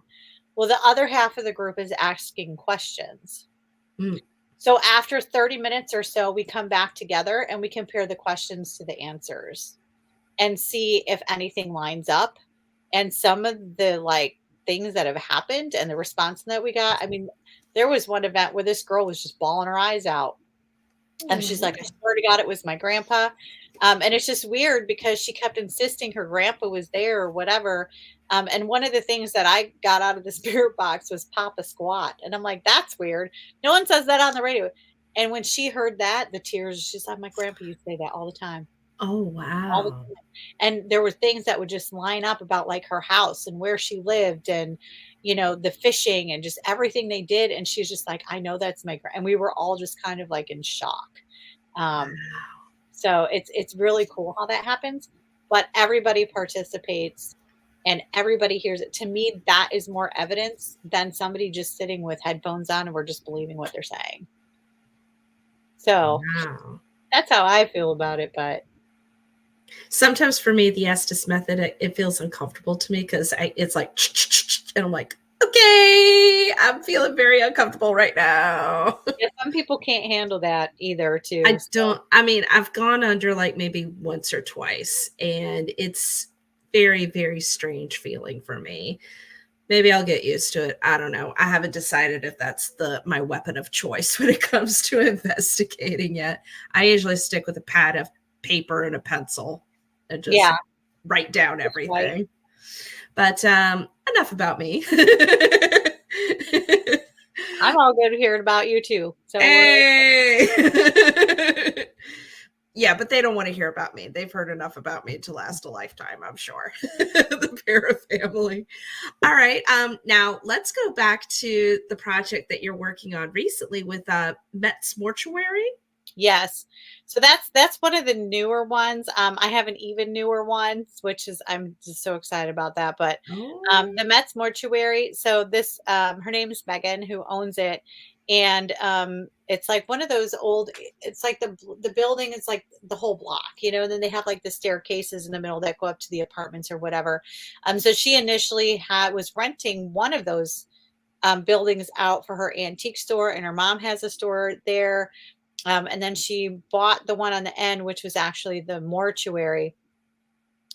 Well, the other half of the group is asking questions. So after 30 minutes or so, we come back together and we compare the questions to the answers and see if anything lines up. And some of the things that have happened and the response that we got, I mean, there was one event where this girl was just bawling her eyes out. And she's like, I swear to God, it was my grandpa. And it's just weird because she kept insisting her grandpa was there or whatever. And one of the things that I got out of the spirit box was Papa Squat. And I'm like, that's weird. No one says that on the radio. And when she heard that, the tears, she's like, my grandpa used to say that all the time. Oh, wow. And there were things that would just line up about like her house and where she lived and, the fishing and just everything they did. And she's just like, I know that's and we were all just kind of like in shock. So it's really cool how that happens, but everybody participates and everybody hears it. To me, that is more evidence than somebody just sitting with headphones on and we're just believing what they're saying. So that's how I feel about it. But sometimes for me, the Estes method, it feels uncomfortable to me because it's like, and I'm like, okay, I'm feeling very uncomfortable right now. Yeah, some people can't handle that either, too. I've gone under like maybe once or twice, and it's very, very strange feeling for me. Maybe I'll get used to it. I don't know. I haven't decided if that's my weapon of choice when it comes to investigating yet. I usually stick with a pad of paper and a pencil and just write down everything. Right. But enough about me. I'm all good hearing about you too. So hey! Yeah, but they don't want to hear about me. They've heard enough about me to last a lifetime, I'm sure. The Para family. All right. Now let's go back to the project that you're working on recently with Met's Mortuary. Yes. So that's one of the newer ones. I have an even newer one, which is, I'm just so excited about that. But the Met's Mortuary. So this, her name is Megan, who owns it. And it's like one of those old, it's like the building is like the whole block, and then they have like the staircases in the middle that go up to the apartments or whatever. So she initially was renting one of those buildings out for her antique store, and her mom has a store there. And then she bought the one on the end, which was actually the mortuary.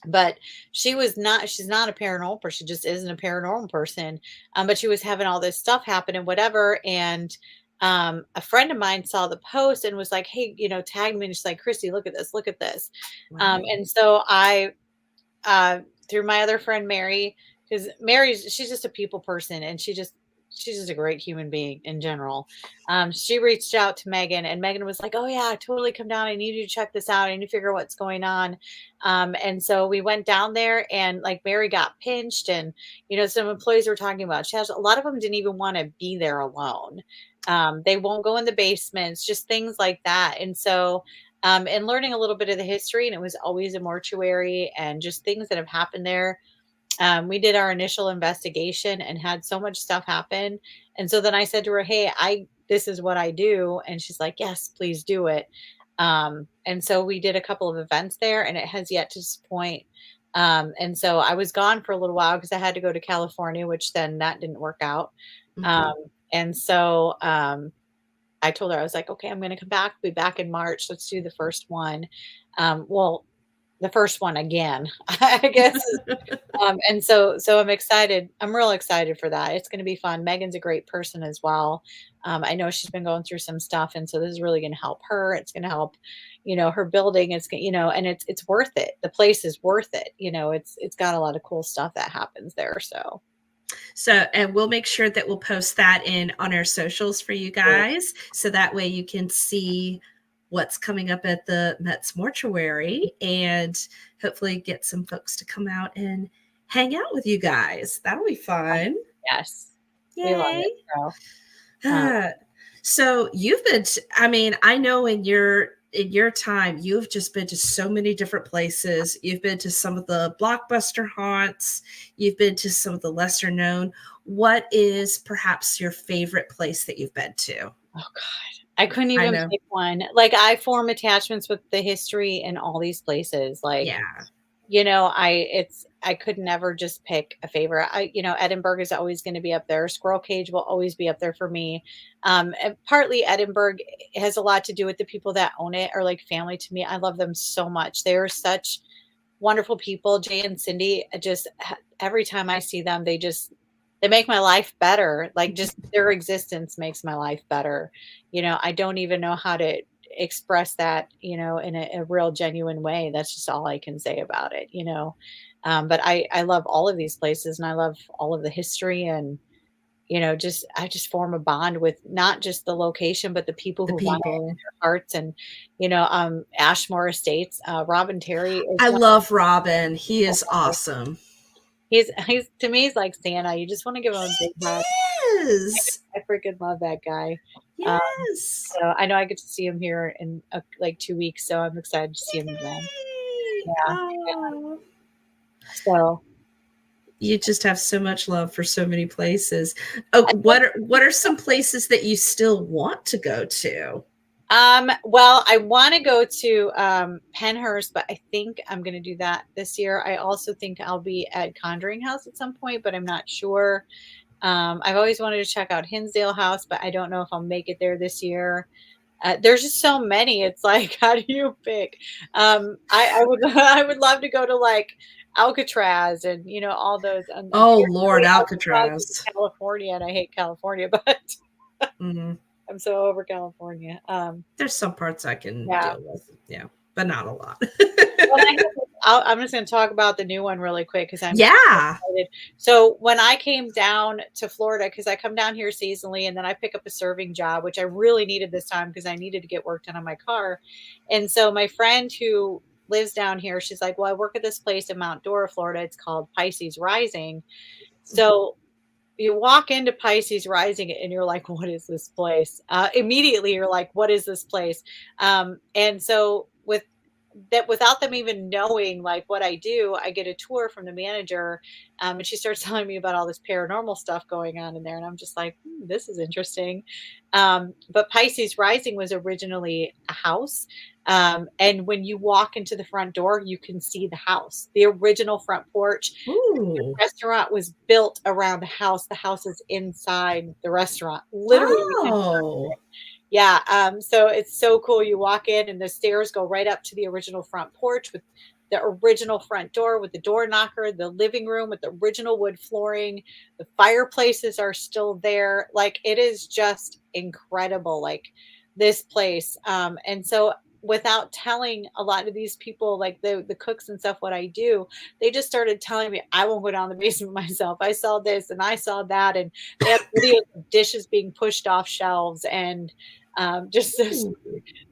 But she's not a paranormal person. She just isn't a paranormal person. But she was having all this stuff happen and whatever. And a friend of mine saw the post and was like, hey, tag me. And she's like, Christy, look at this. Look at this. Wow. And so I, through my other friend, Mary, because she's just a people person. And she she's just a great human being in general. She reached out to Megan, and Megan was like, "Oh yeah, totally come down. I need you to check this out. I need to figure out what's going on." And so we went down there, and like Mary got pinched, and some employees were talking about she has a lot of them didn't even want to be there alone. They won't go in the basements, just things like that. And so and learning a little bit of the history, and it was always a mortuary and just things that have happened there. We did our initial investigation and had so much stuff happen. And so then I said to her, "Hey, this is what I do." And she's like, "Yes, please do it." And so we did a couple of events there, and it has yet to disappoint. And so I was gone for a little while because I had to go to California, which then that didn't work out. And so I told her, I was like, "Okay, I'm going to come back, be back in March. Let's do the first one." Well, the first one again, I guess. And so I'm excited. I'm real excited for that. It's going to be fun. Megan's a great person as well. I know she's been going through some stuff, and so this is really going to help her. It's going to help, her building. It's and it's worth it. The place is worth it. It's got a lot of cool stuff that happens there. So, and we'll make sure that we'll post that on our socials for you guys. So that way you can see what's coming up at the Met's Mortuary and hopefully get some folks to come out and hang out with you guys. That'll be fun. Yes. Yay. We love it, so you've been, I know in your time, you've just been to so many different places. You've been to some of the blockbuster haunts. You've been to some of the lesser known. What is perhaps your favorite place that you've been to? Oh God, I couldn't even pick one. Like I form attachments with the history in all these places. Like, I could never just pick a favorite. Edinburgh is always going to be up there. Squirrel Cage will always be up there for me. And partly Edinburgh has a lot to do with the people that own it are like family to me. I love them so much. They're such wonderful people. Jay and Cindy, just every time I see them, they make my life better. Like just their existence makes my life better. I don't even know how to express that, in a real genuine way. That's just all I can say about it, but I love all of these places, and I love all of the history, and I just form a bond with not just the location, but the people who want it in their hearts. And Ashmore Estates, Robin Terry. I love Robin. He is awesome. He's to me, he's like Santa. You just want to give him a big hug. Yes. I freaking love that guy. Yes. So I know I get to see him here in like 2 weeks, so I'm excited to see him again. Yeah. So you just have so much love for so many places. Oh, what are some places that you still want to go to? Well, I want to go to Penhurst, but I think I'm going to do that this year. I also think I'll be at Conjuring House at some point, but I'm not sure. I've always wanted to check out Hinsdale House, but I don't know if I'll make it there this year. There's just so many. It's like, how do you pick? I would love to go to like Alcatraz and all those. Oh Lord, Alcatraz, California, and I hate California, but I'm so over California. There's some parts I can deal with, but not a lot. I'm just going to talk about the new one really quick because I'm excited. So when I came down to Florida, because I come down here seasonally, and then I pick up a serving job, which I really needed this time because I needed to get work done on my car. And so my friend who lives down here, she's like, "Well, I work at this place in Mount Dora, Florida. It's called Pisces Rising." So you walk into Pisces Rising and you're like, "What is this place?" Immediately you're like, "What is this place?" And so without them even knowing like what I do, I get a tour from the manager, and she starts telling me about all this paranormal stuff going on in there. And I'm just like, this is interesting. But Pisces Rising was originally a house. And when you walk into the front door, you can see the house, the original front porch. The restaurant was built around the house. The house is inside the restaurant, literally. Oh. Yeah. So it's so cool. You walk in and the stairs go right up to the original front porch with the original front door with the door knocker, the living room with the original wood flooring. The fireplaces are still there. Like it is just incredible. Like this place. And so without telling a lot of these people, like the cooks and stuff, what I do, they just started telling me I won't go down the basement myself. I saw this and I saw that, and they have videos of dishes being pushed off shelves, and just this,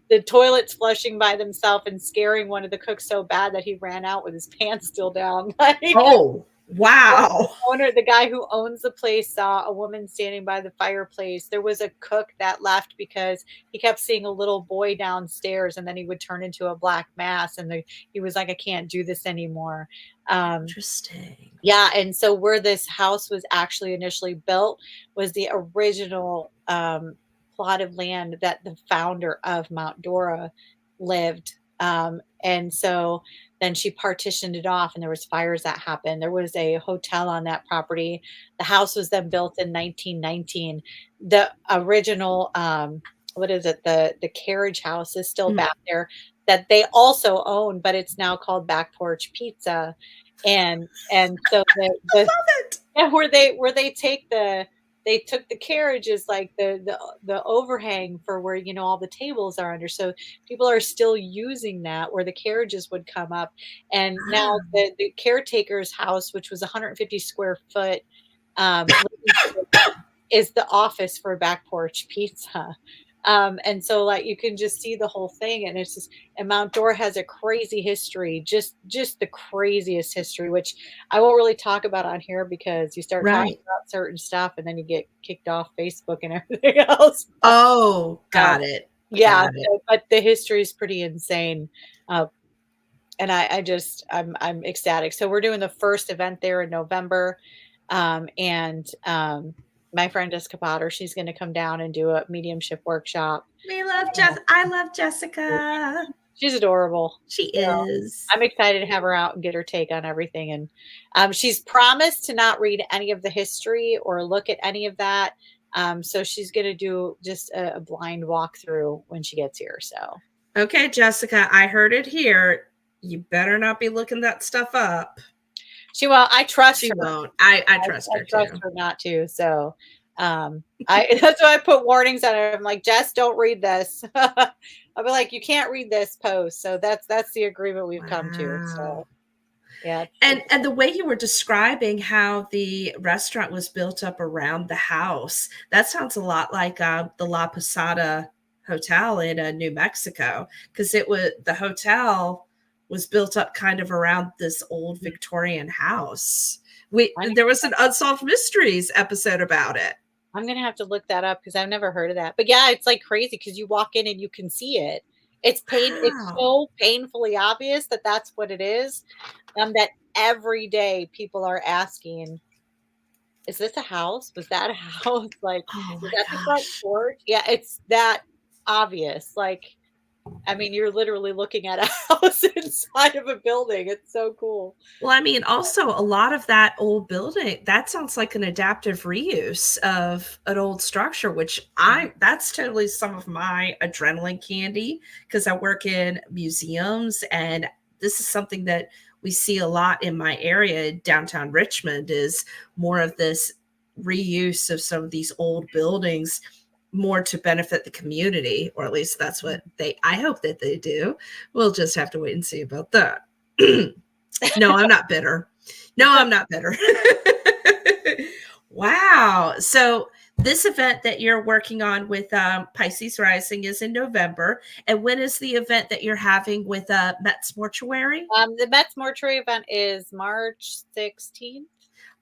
the toilets flushing by themselves and scaring one of the cooks so bad that he ran out with his pants still down. Like, oh, wow. The guy who owns the place saw a woman standing by the fireplace. There was a cook that left because he kept seeing a little boy downstairs, and then he would turn into a black mass, and he was like, I can't do this anymore. Interesting. Yeah, and so where this house was actually initially built was the original plot of land that the founder of Mount Dora lived. And so then she partitioned it off, and there was fires that happened. There was a hotel on that property. The house was then built in 1919. The original, what is it? The carriage house is still back there that they also own, but it's now called Back Porch Pizza. And so I love it. Yeah, where they took the carriages, like the overhang for where, you know, all the tables are under. So people are still using that where the carriages would come up. And now the caretaker's house, which was 150 square foot, is the office for Back Porch Pizza. And so like you can just see the whole thing, and it's just, and Mount Dora has a crazy history, just the craziest history, which I won't really talk about on here because you start talking about certain stuff and then you get kicked off Facebook and everything else. Oh, got it. Yeah, but the history is pretty insane. And I'm ecstatic. So we're doing the first event there in November. My friend Jessica Potter, she's going to come down and do a mediumship workshop. I love Jessica. She's adorable. She is. I'm excited to have her out and get her take on everything. And she's promised to not read any of the history or look at any of that. So she's going to do just a blind walkthrough when she gets here. So, okay, Jessica, I heard it here. You better not be looking that stuff up. She won't. I trust her. She won't. I trust her. I trust her not to. So, that's why I put warnings on her. I'm like, Jess, don't read this. I'll be like, you can't read this post. So that's the agreement we've come to. So, yeah. And the way you were describing how the restaurant was built up around the house, that sounds a lot like the La Posada Hotel in New Mexico, because the hotel was built up kind of around this old Victorian house. There was an Unsolved Mysteries episode about it. I'm going to have to look that up because I've never heard of that. But yeah, it's like crazy because you walk in and you can see it. It's so painfully obvious that that's what it is. That every day people are asking, is this a house? Was that a house? Like, is that the front porch? Yeah, it's that obvious. Like, I mean, you're literally looking at a house inside of a building. It's so cool. Well, I mean, also a lot of that old building, that sounds like an adaptive reuse of an old structure, which that's totally some of my adrenaline candy because I work in museums, and this is something that we see a lot in my area, downtown Richmond, is more of this reuse of some of these old buildings, more to benefit the community, or at least that's what I hope that they do. We'll just have to wait and see about that. No, I'm not bitter. Wow. So this event that you're working on with Pisces Rising is in November. And when is the event that you're having with Met's Mortuary? The Met's Mortuary event is March 16th.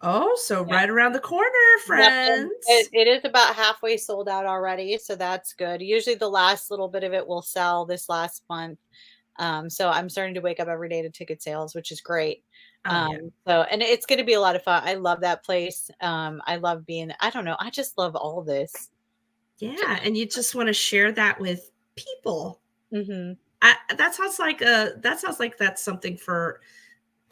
Oh, so right around the corner, friends. It is about halfway sold out already, so that's good. Usually the last little bit of it will sell this last month. So I'm starting to wake up every day to ticket sales, which is great. So, and it's going to be a lot of fun. I love that place. I love I just love all this. Yeah. And you just want to share that with people. Mm-hmm. That sounds like that's something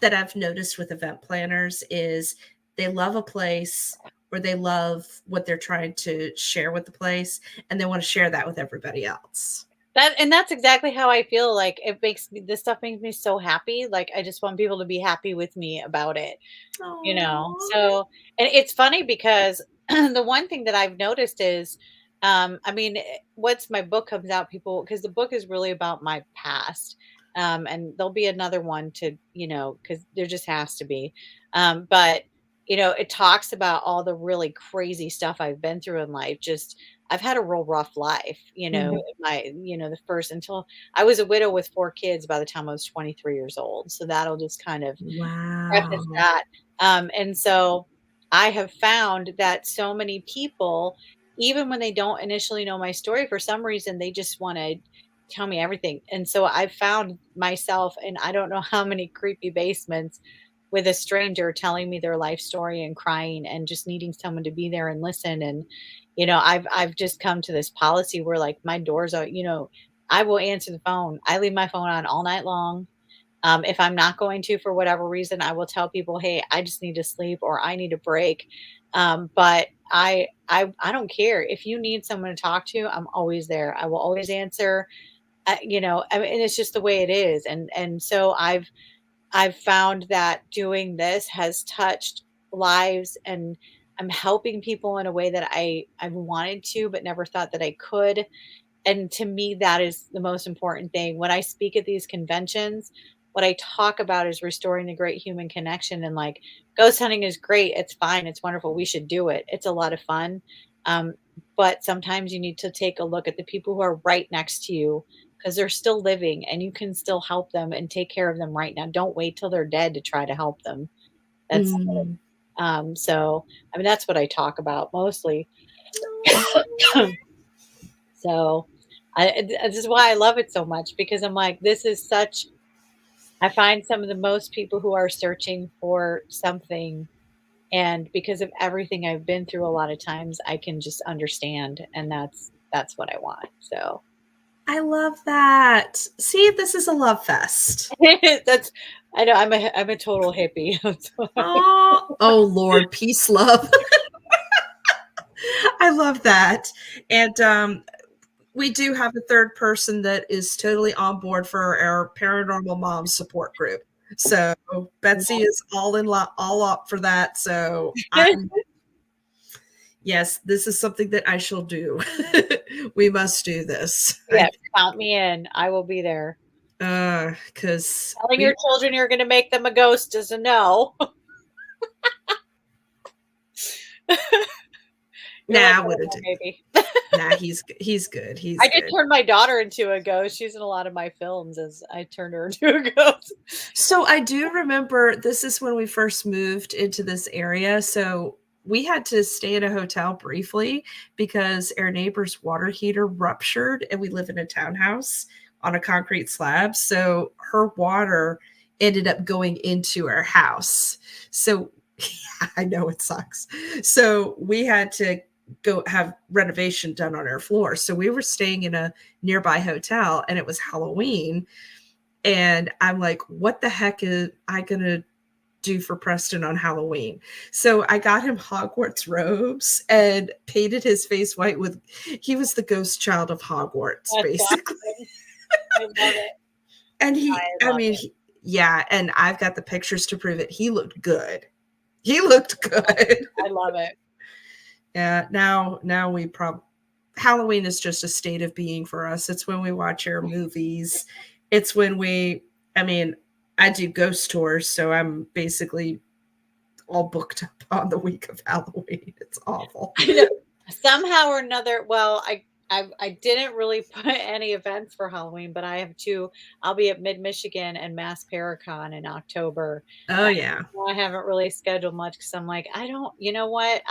that I've noticed with event planners is they love a place or they love what they're trying to share with the place, and they want to share that with everybody else. That's exactly how I feel. Like this stuff makes me so happy. Like I just want people to be happy with me about it. Aww. You know? So, and it's funny because the one thing that I've noticed is I mean, once my book comes out, people, because the book is really about my past. And there'll be another one to, because there just has to be. But it talks about all the really crazy stuff I've been through in life. Just I've had a real rough life, Mhm. the first until I was a widow with 4 kids by the time I was 23 years old. So that'll just kind of preface Wow. that. And so I have found that so many people, even when they don't initially know my story, for some reason, they just want to tell me everything. And so I've found myself in I don't know how many creepy basements with a stranger telling me their life story and crying and just needing someone to be there and listen. And, I've just come to this policy where like my doors are, I will answer the phone. I leave my phone on all night long. If I'm not going to, for whatever reason, I will tell people, "Hey, I just need to sleep or I need a break." But I don't care if you need someone to talk to. I'm always there. I will always answer. I mean, and it's just the way it is. And so I've found that doing this has touched lives, and I'm helping people in a way that I've wanted to, but never thought that I could. And to me, that is the most important thing. When I speak at these conventions, what I talk about is restoring the great human connection. And like, ghost hunting is great. It's fine. It's wonderful. We should do it. It's a lot of fun. Um, but sometimes you need to take a look at the people who are right next to you because they're still living and you can still help them and take care of them right now. Don't wait till they're dead to try to help them. That's Mhm. so I mean that's what I talk about mostly. So this is why I love it so much because I'm like, this is such, I find some of the most people who are searching for something. And because of everything I've been through a lot of times, I can just understand. And that's what I want. So I love that. See, this is a love fest. that's, I know I'm a total hippie. I'm sorry. Oh Lord, peace, love. I love that. And we do have a third person that is totally on board for our paranormal mom support group. So Betsy is all up for that. So I'm yes, this is something that I shall do. We must do this. Yeah, count me in. I will be there. Because Telling your children you're going to make them a ghost is a no. You're like, nah, "Oh, would no, it? maybe." Nah, he's good. I He's did good. turn my daughter into a ghost. She's in a lot of my films as I turned her into a ghost. So I do remember this is when we first moved into this area. So we had to stay in a hotel briefly because our neighbor's water heater ruptured and we live in a townhouse on a concrete slab. So her water ended up going into our house. So I know it sucks. So we had to go have renovation done on our floor. So we were staying in a nearby hotel and it was Halloween and I'm like, what the heck is I going to do for Preston on Halloween? So I got him Hogwarts robes and painted his face white with, he was the ghost child of Hogwarts, That's basically. awesome. I love it. And I love it. yeah, and I've got the pictures to prove it. He looked good. He looked good. I love it. Yeah, now we Halloween is just a state of being for us. It's when we watch our movies. It's when I mean, I do ghost tours, so I'm basically all booked up on the week of Halloween. It's awful. I know. Somehow or another, well, I didn't really put any events for Halloween, but I have two. I'll be at Mid Michigan and Mass Paracon in October. Oh yeah. I haven't really scheduled much because I'm like, I don't, you know what?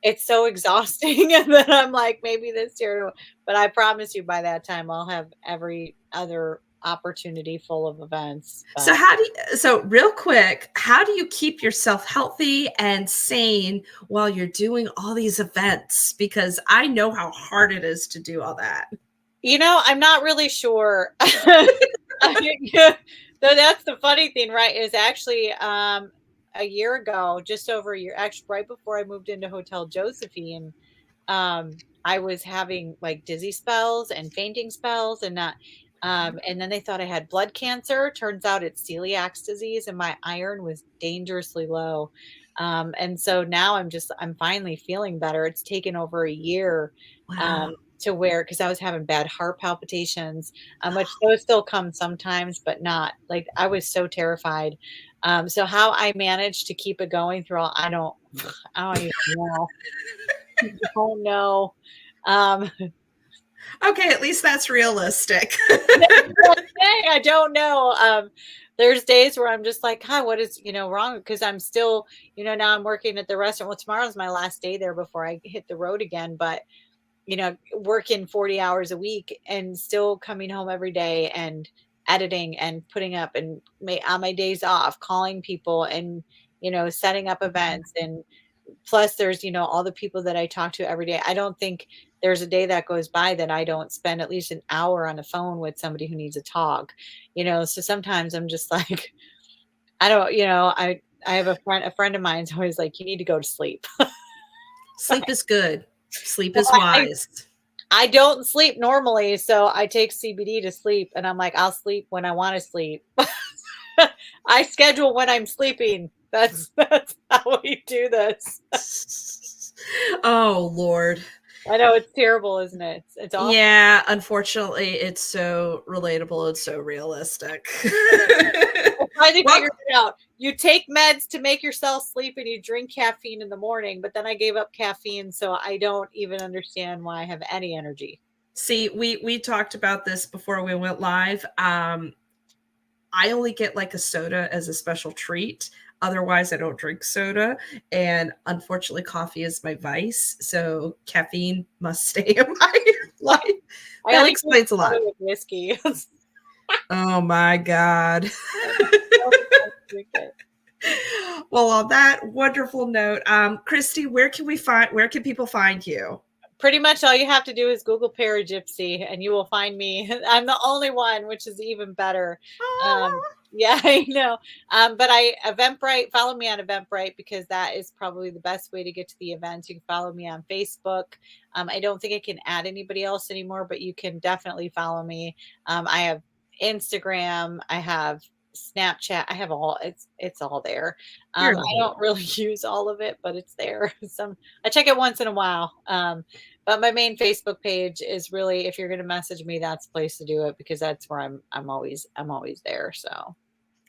It's so exhausting. And then I'm like, maybe this year, but I promise you by that time I'll have every other opportunity full of events. So But so real quick, how do you keep yourself healthy and sane while you're doing all these events? Because I know how hard it is to do all that. I'm not really sure. So that's the funny thing, right? Is actually a year ago, just over a year, actually right before I moved into Hotel Josephine, I was having like dizzy spells and fainting spells and then they thought I had blood cancer. Turns out it's celiac disease and my iron was dangerously low. And so now I'm finally feeling better. It's taken over a year Wow. to where, because I was having bad heart palpitations, which those still come sometimes, but not like I was so terrified. So how I managed to keep it going through all, I don't even know. I don't know. Um, Okay, at least that's realistic. I don't know. There's days where I'm just like, "Hi, what is, wrong?" Because I'm still, now I'm working at the restaurant. Well, tomorrow's my last day there before I hit the road again. But, working 40 hours a week and still coming home every day and editing and putting up and on my days off, calling people and, setting up events. And plus there's, all the people that I talk to every day. I don't think there's a day that goes by that I don't spend at least an hour on the phone with somebody who needs a talk, so sometimes I'm just like, I don't, I have a friend of mine's always like, you need to go to sleep. Sleep is good. Sleep Well, is wise. I don't sleep normally, so I take CBD to sleep, and I'm like, I'll sleep when I want to sleep. I schedule when I'm sleeping. That's how we do this. Oh, Lord. I know it's terrible, isn't it? It's awful. Yeah, unfortunately, it's so relatable and so realistic. I finally figured it out. You take meds to make yourself sleep and you drink caffeine in the morning, but then I gave up caffeine, so I don't even understand why I have any energy. See, we talked about this before we went live. I only get like a soda as a special treat. Otherwise, I don't drink soda. And unfortunately, coffee is my vice. So caffeine must stay in my life. That explains a lot. With whiskey. Oh my God. Well, on that wonderful note, Christie, where can people find you? Pretty much all you have to do is Google Paragypsy and you will find me. I'm the only one, which is even better. Yeah, I know. But Eventbrite, follow me on Eventbrite because that is probably the best way to get to the events. You can follow me on Facebook. I don't think I can add anybody else anymore, but you can definitely follow me. I have Instagram. I have Snapchat. I have it's all there. I don't really use all of it, but it's there. I check it once in a while. But my main Facebook page is really, if you're going to message me, that's the place to do it because that's where I'm always there. So,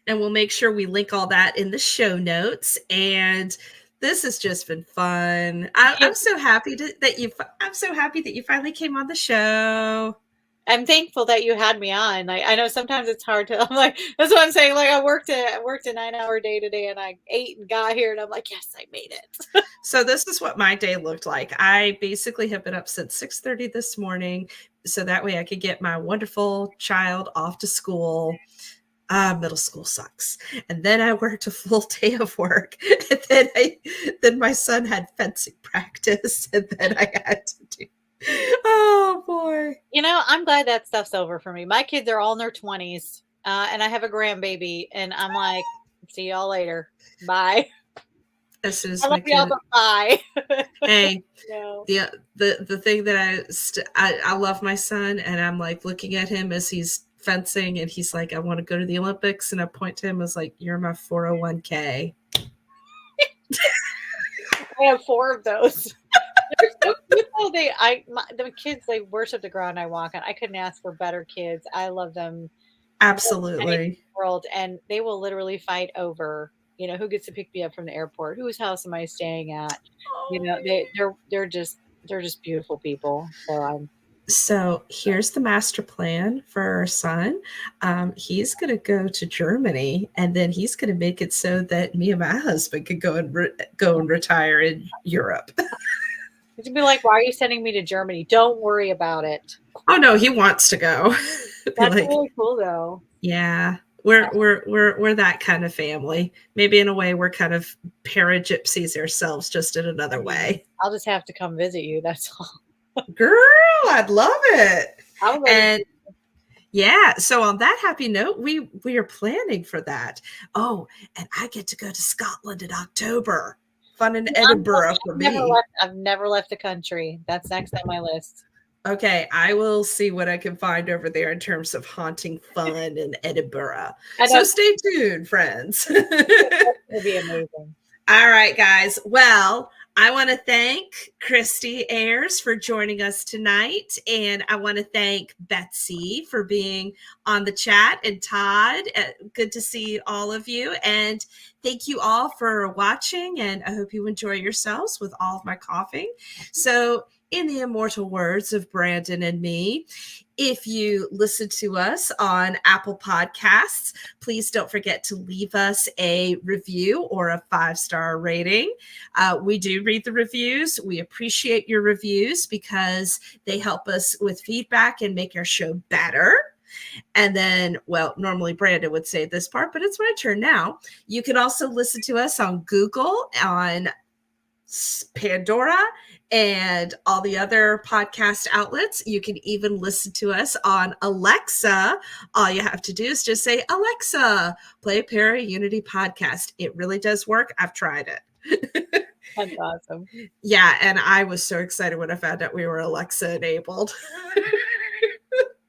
and we'll make sure we link all that in the show notes. And this has just been fun. I'm so happy that you finally came on the show. I'm thankful that you had me on. I know sometimes it's hard to, I'm like, that's what I'm saying. Like I worked a 9-hour day today and I ate and got here and I'm like, yes, I made it. So this is what my day looked like. I basically have been up since 6:30 this morning. So that way I could get my wonderful child off to school. Middle school sucks. And then I worked a full day of work. And then my son had fencing practice. And then I had to do. Oh boy. I'm glad that stuff's over for me. My kids are all in their 20s. And I have a grandbaby. And I'm like, see y'all later. Bye. As soon as I love y'all, but bye. Hey, the thing that I love my son, and I'm like looking at him as he's fencing, and he's like, I want to go to the Olympics, and I point to him as like, you're my 401k. I have 4 of those. The kids, they worship the ground I walk on. I couldn't ask for better kids. I love them. Absolutely. World, and they will literally fight over, who gets to pick me up from the airport, whose house am I staying at? They're just beautiful people. So here's the master plan for our son. He's going to go to Germany, and then he's going to make it so that me and my husband could go and retire in Europe. You'd be like, why are you sending me to Germany? Don't worry about it. Oh no, he wants to go. That's really cool though. Yeah. We're that kind of family. Maybe in a way we're kind of para-gypsies ourselves, just in another way. I'll just have to come visit you. That's all. Girl, I'd love it. And yeah, so on that happy note, we are planning for that. Oh, and I get to go to Scotland in October. Fun in Edinburgh for me. I've never left the country. That's next on my list. Okay, I will see what I can find over there in terms of haunting fun in Edinburgh. So stay tuned, friends. It'll be amazing. All right, guys. Well, I want to thank Christie Ayers for joining us tonight. And I want to thank Betsy for being on the chat, and Todd. Good to see all of you. And thank you all for watching. And I hope you enjoy yourselves with all of my coughing. So, in the immortal words of Brandon and me, if you listen to us on Apple Podcasts, please don't forget to leave us a review or a 5-star rating. We do read the reviews. We appreciate your reviews because they help us with feedback and make our show better. And then, well, normally Brandon would say this part, but it's my turn now. You can also listen to us on Google, on Pandora, and all the other podcast outlets. You can even listen to us on Alexa. All you have to do is just say, Alexa, play Para Unity podcast. It really does work. I've tried it. That's awesome. Yeah, and I was so excited when I found out we were Alexa enabled.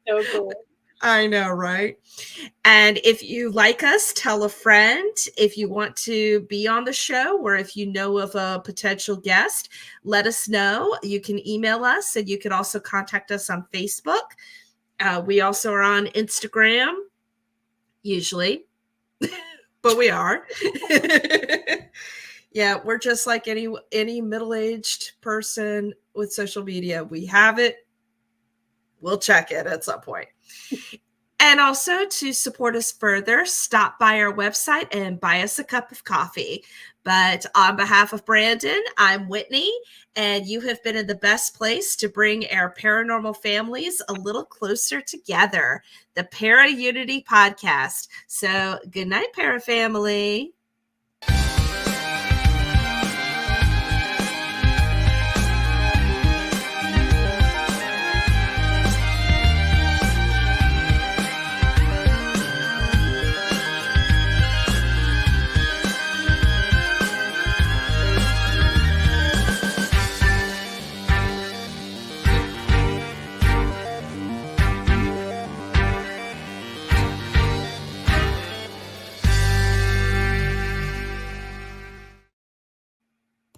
So cool. I know, right? And if you like us, tell a friend. If you want to be on the show, or if you know of a potential guest, let us know. You can email us, and you can also contact us on Facebook. We also are on Instagram, usually, but we are. Yeah, we're just like any middle-aged person with social media. We have it. We'll check it at some point. And also, to support us further, stop by our website and buy us a cup of coffee. But on behalf of Brandon, I'm Whitney, and you have been in the best place to bring our paranormal families a little closer together, the Para Unity podcast. So good night, Para family.